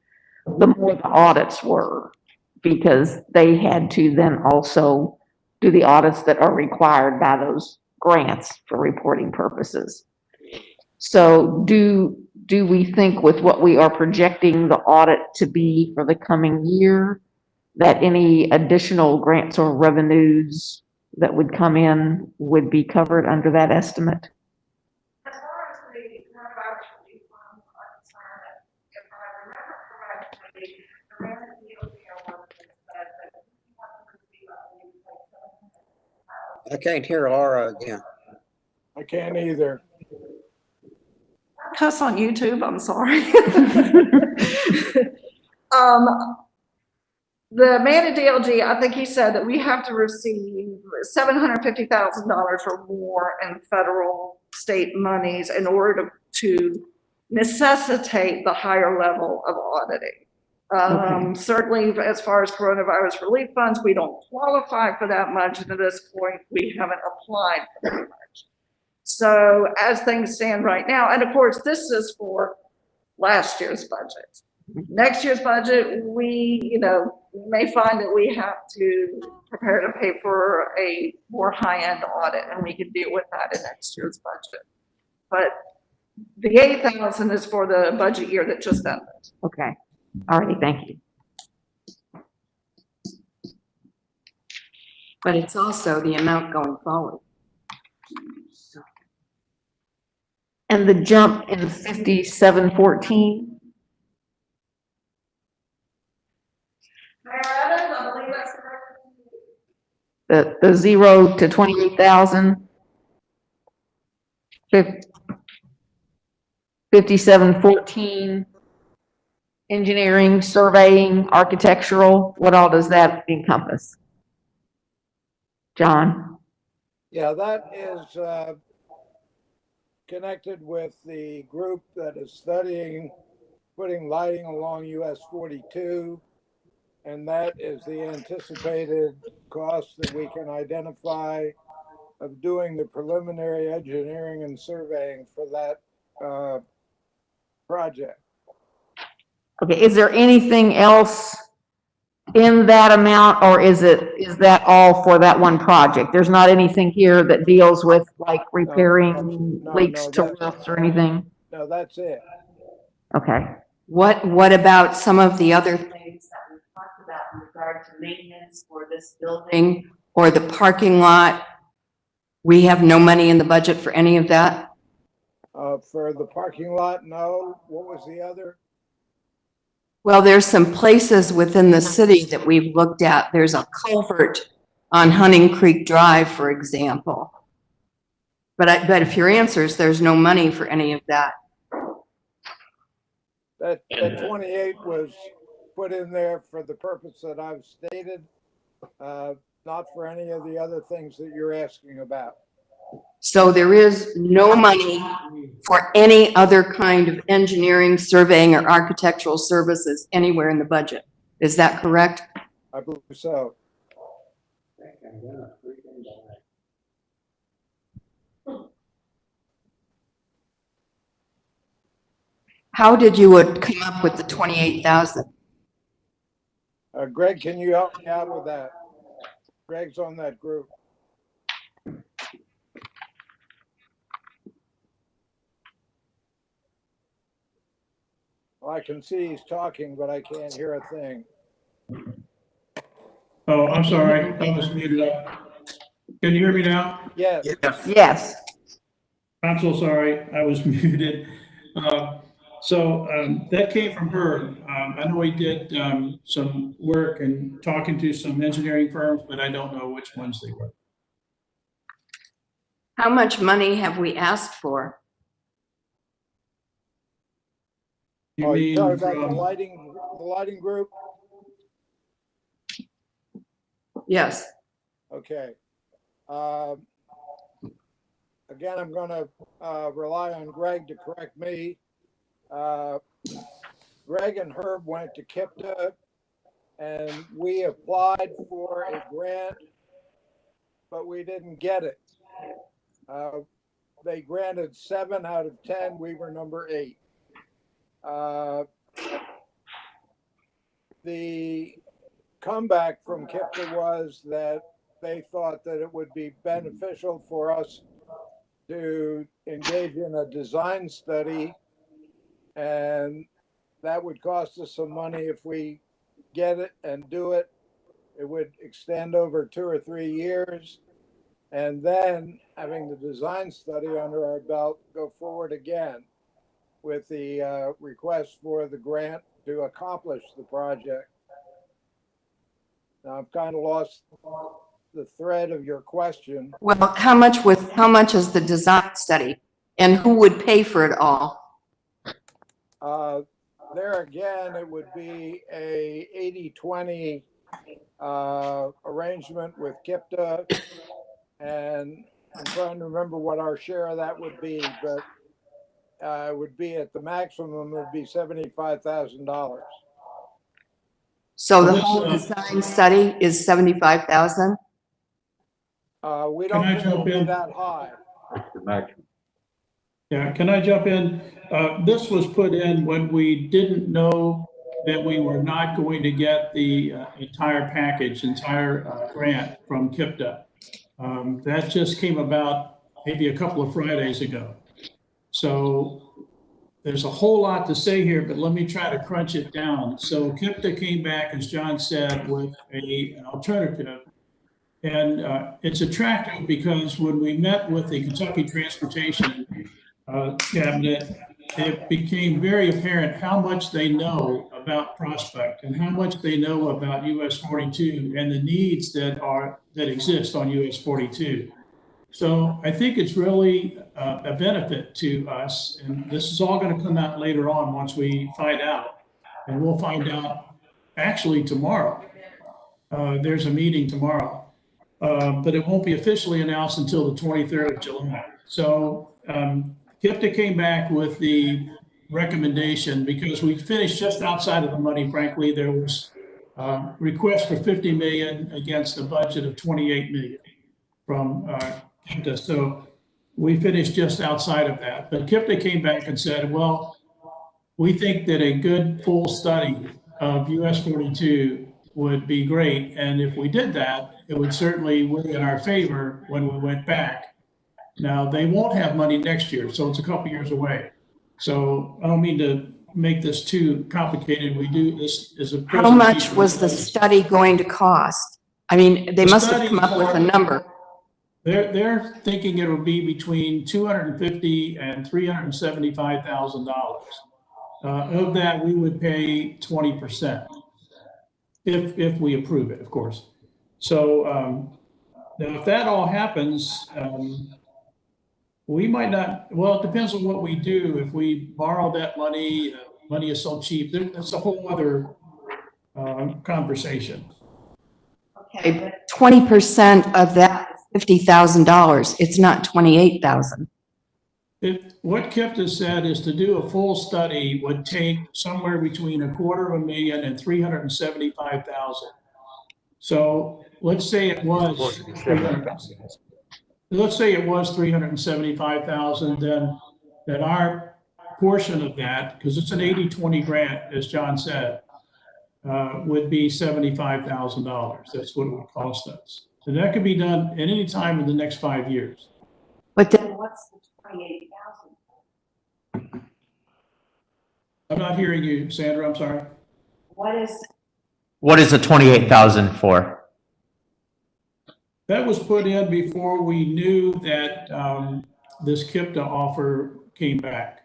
the more the audits were, because they had to then also do the audits that are required by those grants for reporting purposes. So do we think, with what we are projecting the audit to be for the coming year, that any additional grants or revenues that would come in would be covered under that estimate? As far as the coronavirus relief funds are concerned, if I remember correctly, the Rand DOJ said that we have to receive, I believe, I can't hear Laura again. I can't either. cuss on YouTube, I'm sorry. The man at DLG, I think he said that we have to receive $750,000 or more in federal state monies in order to necessitate the higher level of auditing. Certainly, as far as coronavirus relief funds, we don't qualify for that much, and at this point, we haven't applied for that much. So as things stand right now, and of course, this is for last year's budget. Next year's budget, we may find that we have to prepare to pay for a more high-end audit, and we can deal with that in next year's budget. But the 8,000 is for the budget year that just ended. Okay, all righty, thank you. But it's also the amount going forward. And the jump in 5714? I believe that's correct. The 0 to 28,000? 5714, engineering, surveying, architectural, what all does that encompass? John? Yeah, that is connected with the group that is studying putting lighting along US 42. And that is the anticipated cost that we can identify of doing the preliminary engineering and surveying for that project. Okay, is there anything else in that amount, or is that all for that one project? There's not anything here that deals with like repairing leaks to roofs or anything? No, that's it. Okay. What about some of the other things that we talked about in regard to maintenance for this building or the parking lot? We have no money in the budget for any of that? For the parking lot, no. What was the other? Well, there's some places within the city that we've looked at. There's a culvert on Hunting Creek Drive, for example. But if your answer is there's no money for any of that. That 28 was put in there for the purpose that I've stated, not for any of the other things that you're asking about. So there is no money for any other kind of engineering, surveying, or architectural services anywhere in the budget. Is that correct? I believe so. How did you come up with the 28,000? Greg, can you help me out with that? Greg's on that group. Well, I can see he's talking, but I can't hear a thing. Oh, I'm sorry, I was muted up. Can you hear me now? Yes. Yes. I'm so sorry, I was muted. That came from her. I know we did some work and talking to some engineering firms, but I don't know which ones they were. How much money have we asked for? You mean talking about from the lighting group? Yes. Okay. Again, I'm going to rely on Greg to correct me. Greg and Herb went to KIPTA and we applied for a grant, but we didn't get it. They granted 7 out of 10. We were number 8. The comeback from KIPTA was that they thought that it would be beneficial for us to engage in a design study, and that would cost us some money if we get it and do it. It would extend over 2 or 3 years, and then having the design study under our belt, go forward again with the request for the grant to accomplish the project. Now I've kind of lost the thread of your question. Well, how much is the design study, and who would pay for it all? There again, it would be a 80-20 arrangement with KIPTA, and I'm trying to remember what our share of that would be, but it would be at the maximum, it would be $75,000. So the whole design study is 75,000? We don't think it'll be that high. That's the maximum. Yeah, can I jump in? This was put in when we didn't know that we were not going to get the entire package, entire grant from KIPTA. That just came about maybe a couple of Fridays ago. So there's a whole lot to say here, but let me try to crunch it down. So KIPTA came back, as John said, with an alternative. And it's attractive because when we met with the Kentucky Transportation Cabinet, it became very apparent how much they know about Prospect and how much they know about US 42 and the needs that exist on US 42. So I think it's really a benefit to us, and this is all going to come out later on once we find out, and we'll find out actually tomorrow. There's a meeting tomorrow, but it won't be officially announced until the 23rd of July. So KIPTA came back with the recommendation because we finished just outside of the money, frankly. There was a request for 50 million against a budget of 28 million from KIPTA. So we finished just outside of that. But KIPTA came back and said, well, we think that a good full study of US 42 would be great. And if we did that, it would certainly weigh in our favor when we went back. Now, they won't have money next year, so it's a couple years away. So I don't mean to make this too complicated. We do this as a. How much was the study going to cost? I mean, they must have come up with a number. They're thinking it will be between $250,000 and $375,000. Of that, we would pay 20% if we approve it, of course. So now if that all happens, we might not, well, it depends on what we do. If we borrow that money, money is so cheap, that's a whole other conversation. Okay, but 20% of that is $50,000. It's not 28,000. What KIPTA said is to do a full study would take somewhere between $250,000 and $375,000. So let's say it was let's say it was $375,000, then our portion of that, because it's an 80-20 grant, as John said, would be $75,000. That's what it would cost us. So that could be done at any time in the next 5 years. But then what's the 28,000? I'm not hearing you, Sandra, I'm sorry. What is the 28,000 for? That was put in before we knew that this KIPTA offer came back.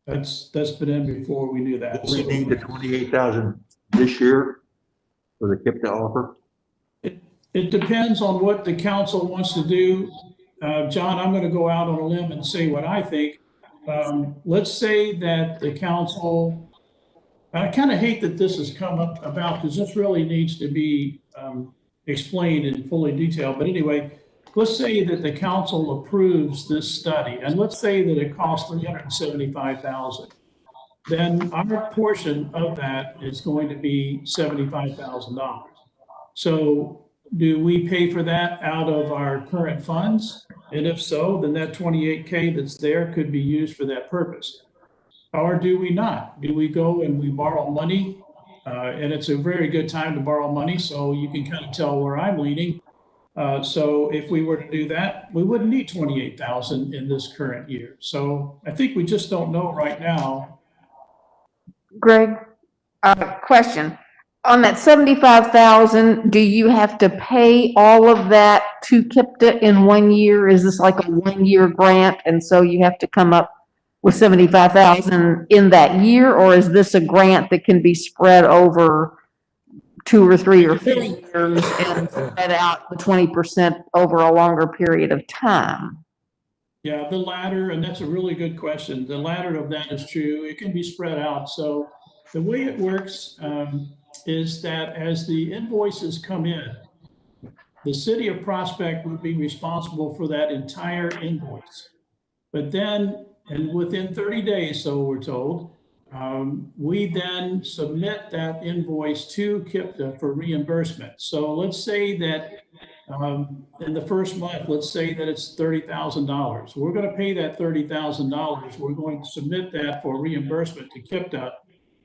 That's been in before we knew that. We need the 28,000 this year for the KIPTA offer? It depends on what the council wants to do. John, I'm going to go out on a limb and say what I think. Let's say that the council, I kind of hate that this has come up about because this really needs to be explained in fully detail. But anyway, let's say that the council approves this study, and let's say that it costs $375,000. Then our portion of that is going to be $75,000. So do we pay for that out of our current funds? And if so, then that 28K that's there could be used for that purpose. Or do we not? Do we go and we borrow money? And it's a very good time to borrow money, so you can kind of tell where I'm leaning. So if we were to do that, we wouldn't need 28,000 in this current year. So I think we just don't know right now. Greg, question. On that 75,000, do you have to pay all of that to KIPTA in 1 year? Is this like a 1 year grant? And so you have to come up with 75,000 in that year, or is this a grant that can be spread over 2 or 3 or 4 years and spread out the 20% over a longer period of time? Yeah, the latter, and that's a really good question. The latter of that is true. It can be spread out. So the way it works is that as the invoices come in, the city of Prospect would be responsible for that entire invoice. But then, and within 30 days, so we're told, we then submit that invoice to KIPTA for reimbursement. So let's say that in the first month, let's say that it's $30,000. We're going to pay that $30,000. We're going to submit that for reimbursement to KIPTA,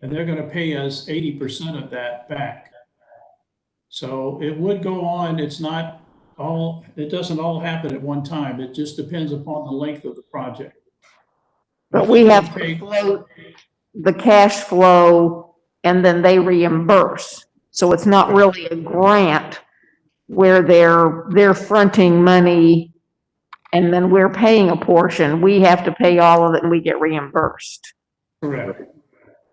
and they're going to pay us 80% of that back. So it would go on. It's not all, it doesn't all happen at one time. It just depends upon the length of the project. But we have to float the cash flow and then they reimburse. So it's not really a grant where they're fronting money and then we're paying a portion. We have to pay all of it and we get reimbursed. Correct.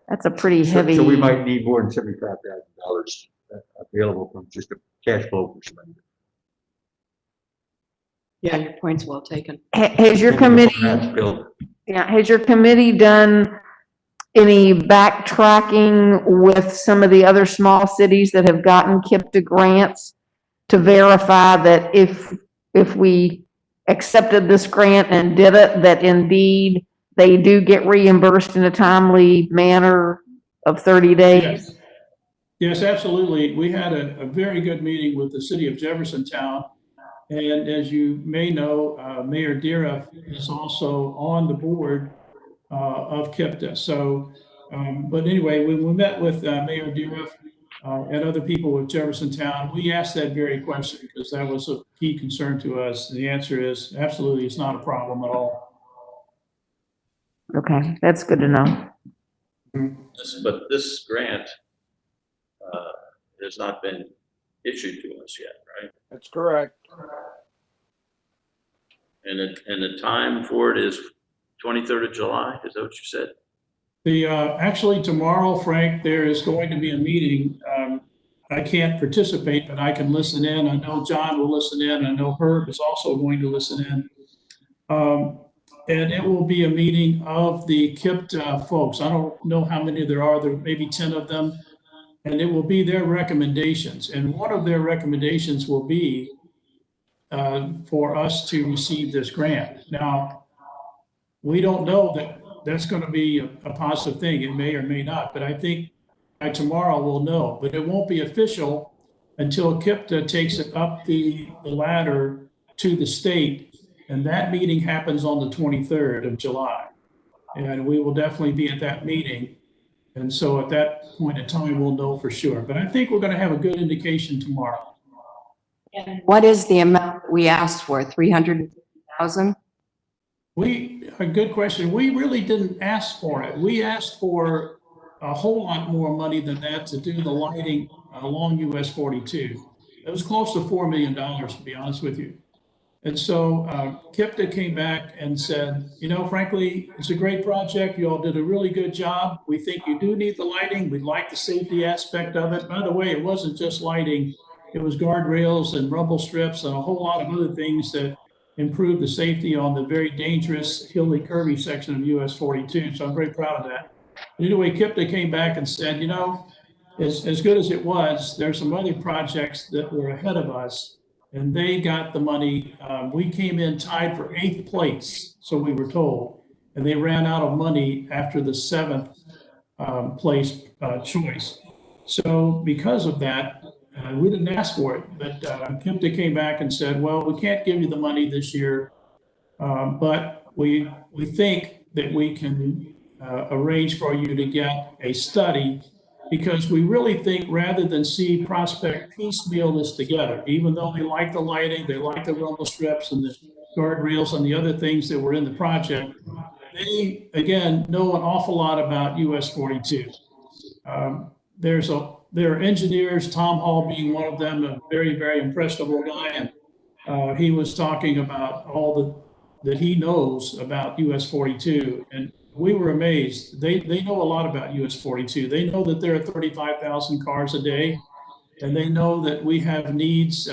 That's a pretty heavy. So we might need more than $75,000 available from just a cash flow perspective. Yeah, your point's well taken. Has your committee, has your committee done any backtracking with some of the other small cities that have gotten KIPTA grants to verify that if we accepted this grant and did it, that indeed they do get reimbursed in a timely manner of 30 days? Yes. Yes, absolutely. We had a very good meeting with the city of Jeffersontown. And as you may know, Mayor Dira is also on the board of KIPTA. So, but anyway, when we met with Mayor Dira and other people with Jeffersontown, we asked that very question because that was a key concern to us. The answer is absolutely, it's not a problem at all. Okay, that's good to know. But this grant has not been issued to us yet, right? That's correct. And the time for it is 23rd of July, is that what you said? Actually tomorrow, Frank, there is going to be a meeting. I can't participate, but I can listen in. I know John will listen in. I know Herb is also going to listen in. And it will be a meeting of the KIPTA folks. I don't know how many there are. There may be 10 of them. And it will be their recommendations. And one of their recommendations will be for us to receive this grant. Now, we don't know that that's going to be a positive thing. It may or may not, but I think by tomorrow we'll know. But it won't be official until KIPTA takes it up the ladder to the state. And that meeting happens on the 23rd of July. And we will definitely be at that meeting. And so at that point in time, we'll know for sure. But I think we're going to have a good indication tomorrow. And what is the amount we asked for, 350,000? A good question. We really didn't ask for it. We asked for a whole lot more money than that to do the lighting along US 42. It was close to $4 million, to be honest with you. And so KIPTA came back and said, you know, frankly, it's a great project. You all did a really good job. We think you do need the lighting. We'd like the safety aspect of it. By the way, it wasn't just lighting. It was guardrails and rumble strips and a whole lot of other things that improved the safety on the very dangerous hilly curvy section of US 42. So I'm very proud of that. Anyway, KIPTA came back and said, you know, as good as it was, there's some other projects that were ahead of us. And they got the money. We came in tied for 8th place, so we were told. And they ran out of money after the 7th place choice. So because of that, we didn't ask for it. But KIPTA came back and said, well, we can't give you the money this year, but we think that we can arrange for you to get a study, because we really think rather than see Prospect piecemeal this together, even though they like the lighting, they like the rumble strips and the guardrails and the other things that were in the project, they, again, know an awful lot about US 42. There are engineers, Tom Hall being one of them, a very, very impressionable guy. And he was talking about all that he knows about US 42. And we were amazed. They know a lot about US 42. They know that there are 35,000 cars a day, and they know that we have needs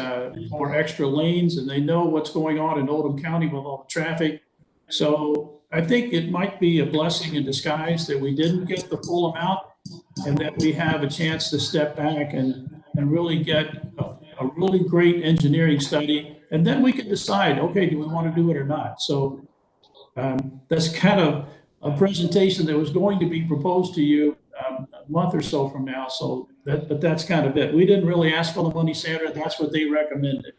for extra lanes, and they know what's going on in Oldham County with all the traffic. So I think it might be a blessing in disguise that we didn't get the full amount, and that we have a chance to step back and really get a really great engineering study. And then we can decide, okay, do we want to do it or not? So that's kind of a presentation that was going to be proposed to you a month or so from now. So but that's kind of it. We didn't really ask for the money, Sandra. That's what they recommended.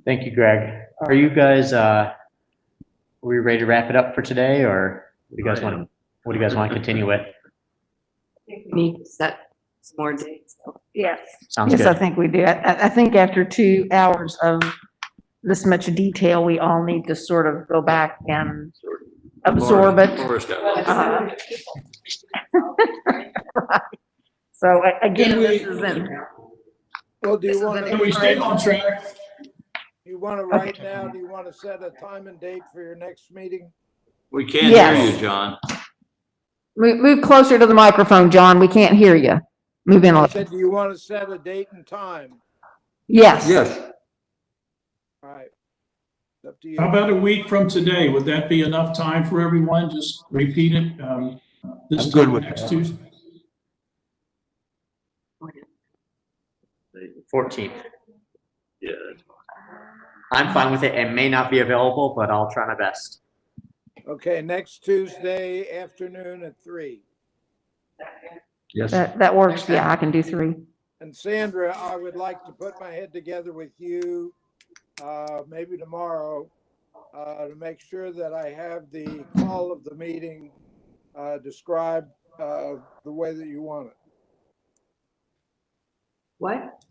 Thank you, Greg. Are you guys, are we ready to wrap it up for today, or what do you guys want to continue with? I think we need to set some more dates. Yes. Sounds Yes, good. I think we do. I think after 2 hours of this much detail, we all need to sort of go back and absorb it. So again, this is in. Well, do you want Can we stay on track? You want to right now, do you want to set a time and date for your next meeting? We can't hear Yes. you, John. Move closer to the microphone, John. We can't hear you. Move in a I little. said, do you want to set a date and time? Yes. All right. It's up to you. How about a week from today? Would that be enough time for everyone? Just repeat it. This I'm good time with next that. Tuesday. The 14th. I'm fine with it. It may not be available, but I'll try my best. Okay, next Tuesday afternoon at 3. Yes. That works. Yeah, I can do 3. And Sandra, I would like to put my head together with you, maybe tomorrow, to make sure that I have the call of the meeting described the way that you want it. What?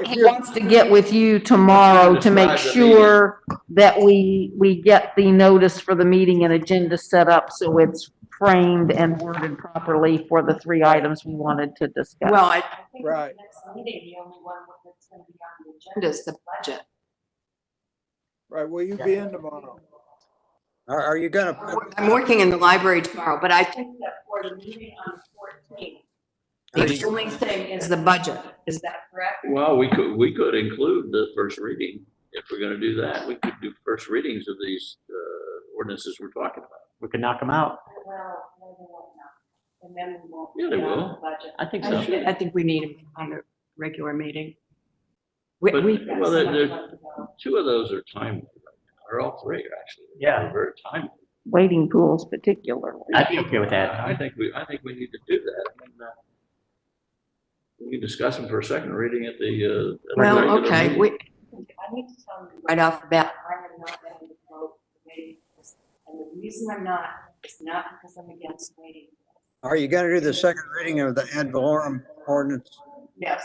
He wants to get with you tomorrow to make sure that we get the notice for the meeting and agenda set up so it's framed and worded properly for the 3 items we wanted to discuss. Well, I think Right. the next meeting, the only one that's going to be on the agenda is the budget. Right, will you be in tomorrow? Are you gonna, I'm working in the library tomorrow, but I think that for the meeting on the 14th, the only thing is the budget. Is that correct? Well, we could include the first reading. If we're gonna do that, we could do first readings of these ordinances we're talking about. We can knock them out. Well, no, they won't now. And then we won't. Yeah, they be on will. the budget. I think so. I think we need them on the regular meeting. But, well, there 2 of those are timely right now, or all 3 are actually. Yeah. They're very timely. Wading pools particularly. I'd be okay with that. I think we need to do that. I mean, we can discuss them for a second reading at the. Well, regular okay, meeting. I need to tell you right off the bat, I am not ready to vote for waiting lists. And the reason I'm not is not because I'm against waiting lists. are you gonna do the second reading of the ad valorem ordinance? Yes.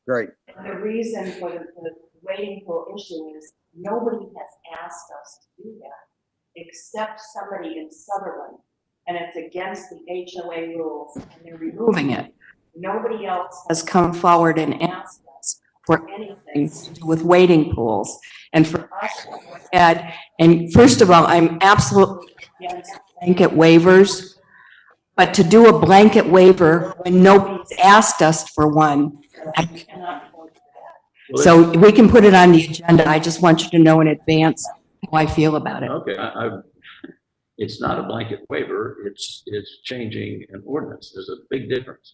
Great. And the reason for the waiting pool issue is nobody has asked us to do that, except somebody in Sutherland. And it's against the HOA rules, and they're removing it. Nobody else has come forward and asked us for anything to do with waiting pools. And for us to go ahead, and first of all, I'm absolutely against blanket waivers. But to do a blanket waiver when nobody's asked us for one, I cannot vote for that. So we can put it on the agenda. I just want you to know in advance how I feel about it. Okay, it's not a blanket waiver, it's changing an ordinance. There's a big difference.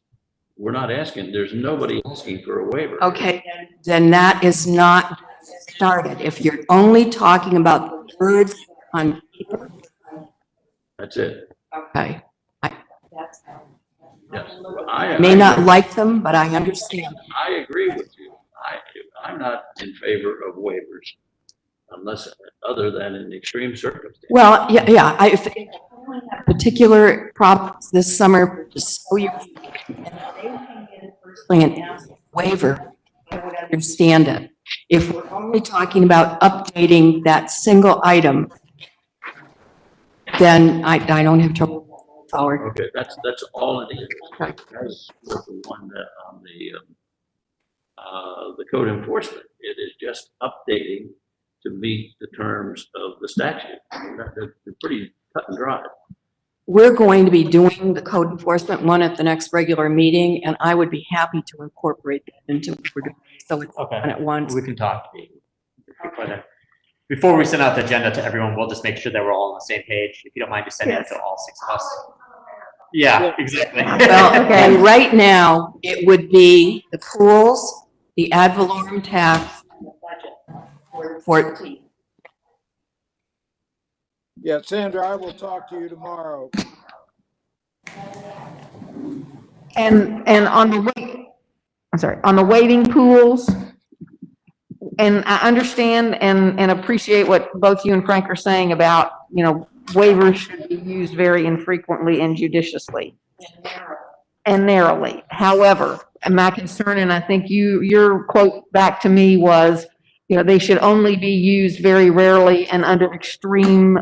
We're not asking, there's nobody asking for a waiver. Okay, then that is not started. If you're only talking about the words on paper, That's it. okay. Yes. Well, I may not like them, but I understand. I agree with you. I'm not in favor of waivers unless, other than in extreme circumstances. Well, yeah, if I have particular problems this summer, just so you, and if they came in first thing and asked for a waiver, I would understand it. If we're only talking about updating that single item, then I don't have trouble forward. Okay, that's all it is. Okay. That's what the one that on the code enforcement, it is just updating to meet the terms of the statute. I mean, they're pretty cut and dry. We're going to be doing the code enforcement one at the next regular meeting, and I would be happy to incorporate that into what we're doing. So it's done at once. We can talk. Before we send out the agenda to everyone, we'll just make sure that we're all on the same page. If you don't mind, just sending it to all 6 of us. Yeah, exactly. Well, okay, right now, it would be the pools, the ad valorem tax, and the budget for 14. Yeah, Sandra, I will talk to you tomorrow. And on the wading pools, and I understand and appreciate what both you and Frank are saying about, waivers should be used very infrequently and judiciously and narrowly. However, my concern, and I think your quote back to me was, they should only be used very rarely and under extreme,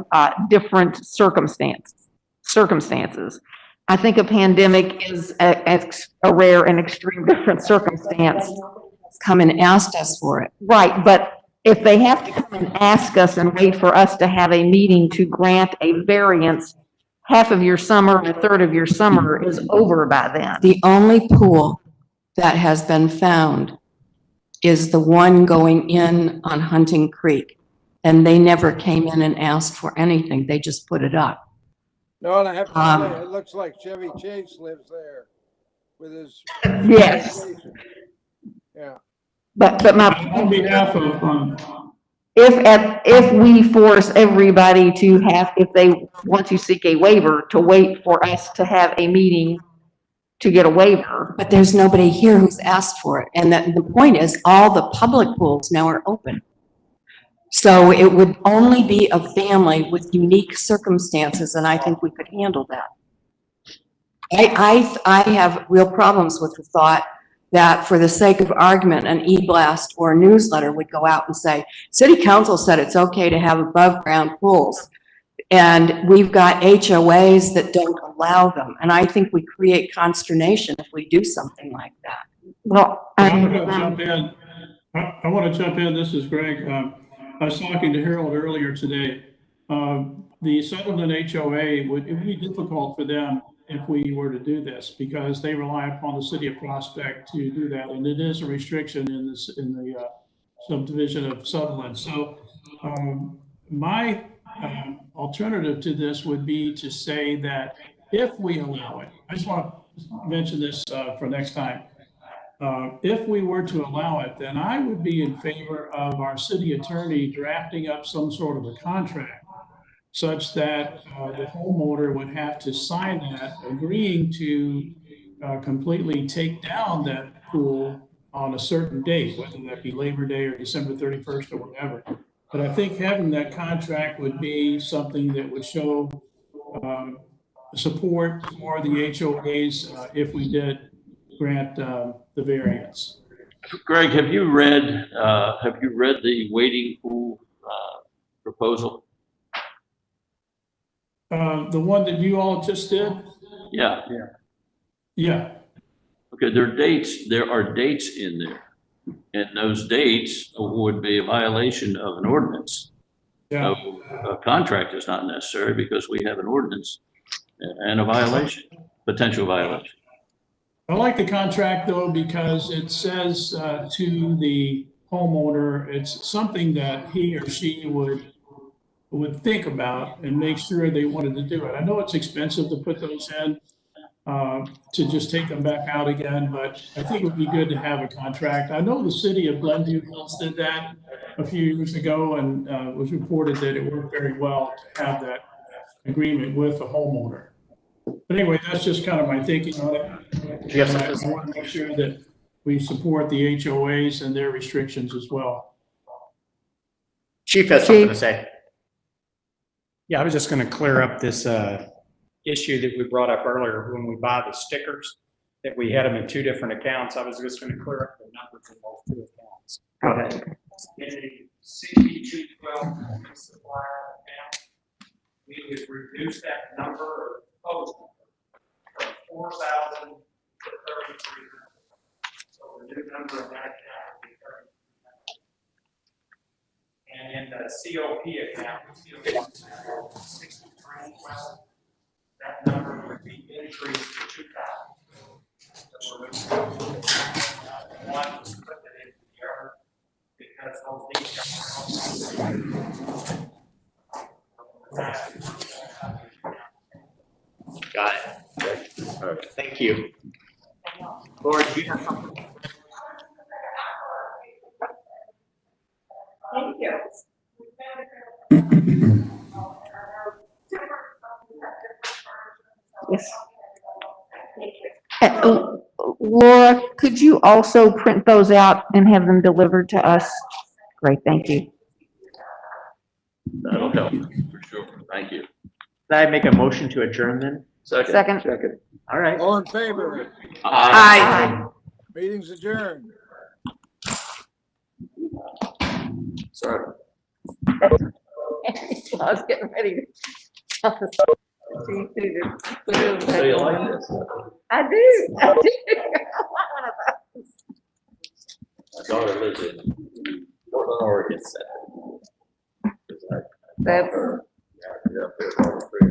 different circumstances. I think a pandemic is a rare and extreme different circumstance. Come and asked us for it. Right, but if they have to come and ask us and wait for us to have a meeting to grant a variance, half of your summer and a third of your summer is over by then. The only pool that has been found is the one going in on Hunting Creek. And they never came in and asked for anything. They just put it up. No, and I have to say, it looks like Chevy Chase lives there with his. Yes. Yeah. But On behalf of, if we force everybody to have, if they want to seek a waiver, to wait for us to have a meeting to get a waiver. But there's nobody here who's asked for it. And that, the point is, all the public pools now are open. So it would only be a family with unique circumstances, and I think we could handle that. I have real problems with the thought that for the sake of argument, an e-blast or a newsletter would go out and say, city council said it's okay to have above ground pools. And we've got HOAs that don't allow them. And I think we create consternation if we do something like that. Well, I want to jump in. I want to jump in. This is Greg. I was talking to Harold earlier today. The Sutherland HOA, it would be difficult for them if we were to do this because they rely upon the city of Prospect to do that. And it is a restriction in the subdivision of Sutherland. So my alternative to this would be to say that if we allow it, I just want to mention this for next time. If we were to allow it, then I would be in favor of our city attorney drafting up some sort of a contract such that the homeowner would have to sign that, agreeing to completely take down that pool on a certain date, whether that be Labor Day or December 31st or whatever. But I think having that contract would be something that would show support for the HOAs if we did grant the variance. Greg, have you read the wading pool proposal? The one that you all just did? Yeah. Yeah. Okay, there are dates in there. And those dates would be a violation of an ordinance. Yeah. So a contract is not necessary because we have an ordinance and a violation, potential violation. I like the contract though, because it says to the homeowner, it's something that he or she would think about and make sure they wanted to do it. I know it's expensive to put those in, to just take them back out again, but I think it would be good to have a contract. I know the city of Glenview Hills did that a few years ago, and it was reported that it worked very well to have that agreement with the homeowner. But anyway, that's just kind of my thinking on it. And I want to make sure that we support the HOAs and their restrictions as well. Chief has something to say. Yeah, I was just going to clear up this issue that we brought up earlier when we buy the stickers, that we had them in two different accounts. I was just going to clear up the numbers in those two accounts. Go ahead. In the 6212 supplier account, we would reduce that number or proposed number from 4,000 to 3,300. So the new number in that account would be 3,300. And in the COP account, 6312, that number would be increased to 2,000. So we're going to one was put it into the other because those Got it. All right. Thank you. Laura, do you have something? Thank you. Yes. Laura, could you also print those out and have them delivered to us? Great, thank you. That'll help for sure. Thank you. Did I make a motion to adjourn then? Second. All right. All in favor? Aye. Meeting's adjourned. Sorry. I was getting ready to. So you like this? I do. I do. My daughter lives in Portland, Oregon. That's,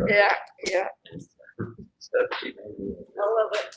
yeah, yeah. I love it.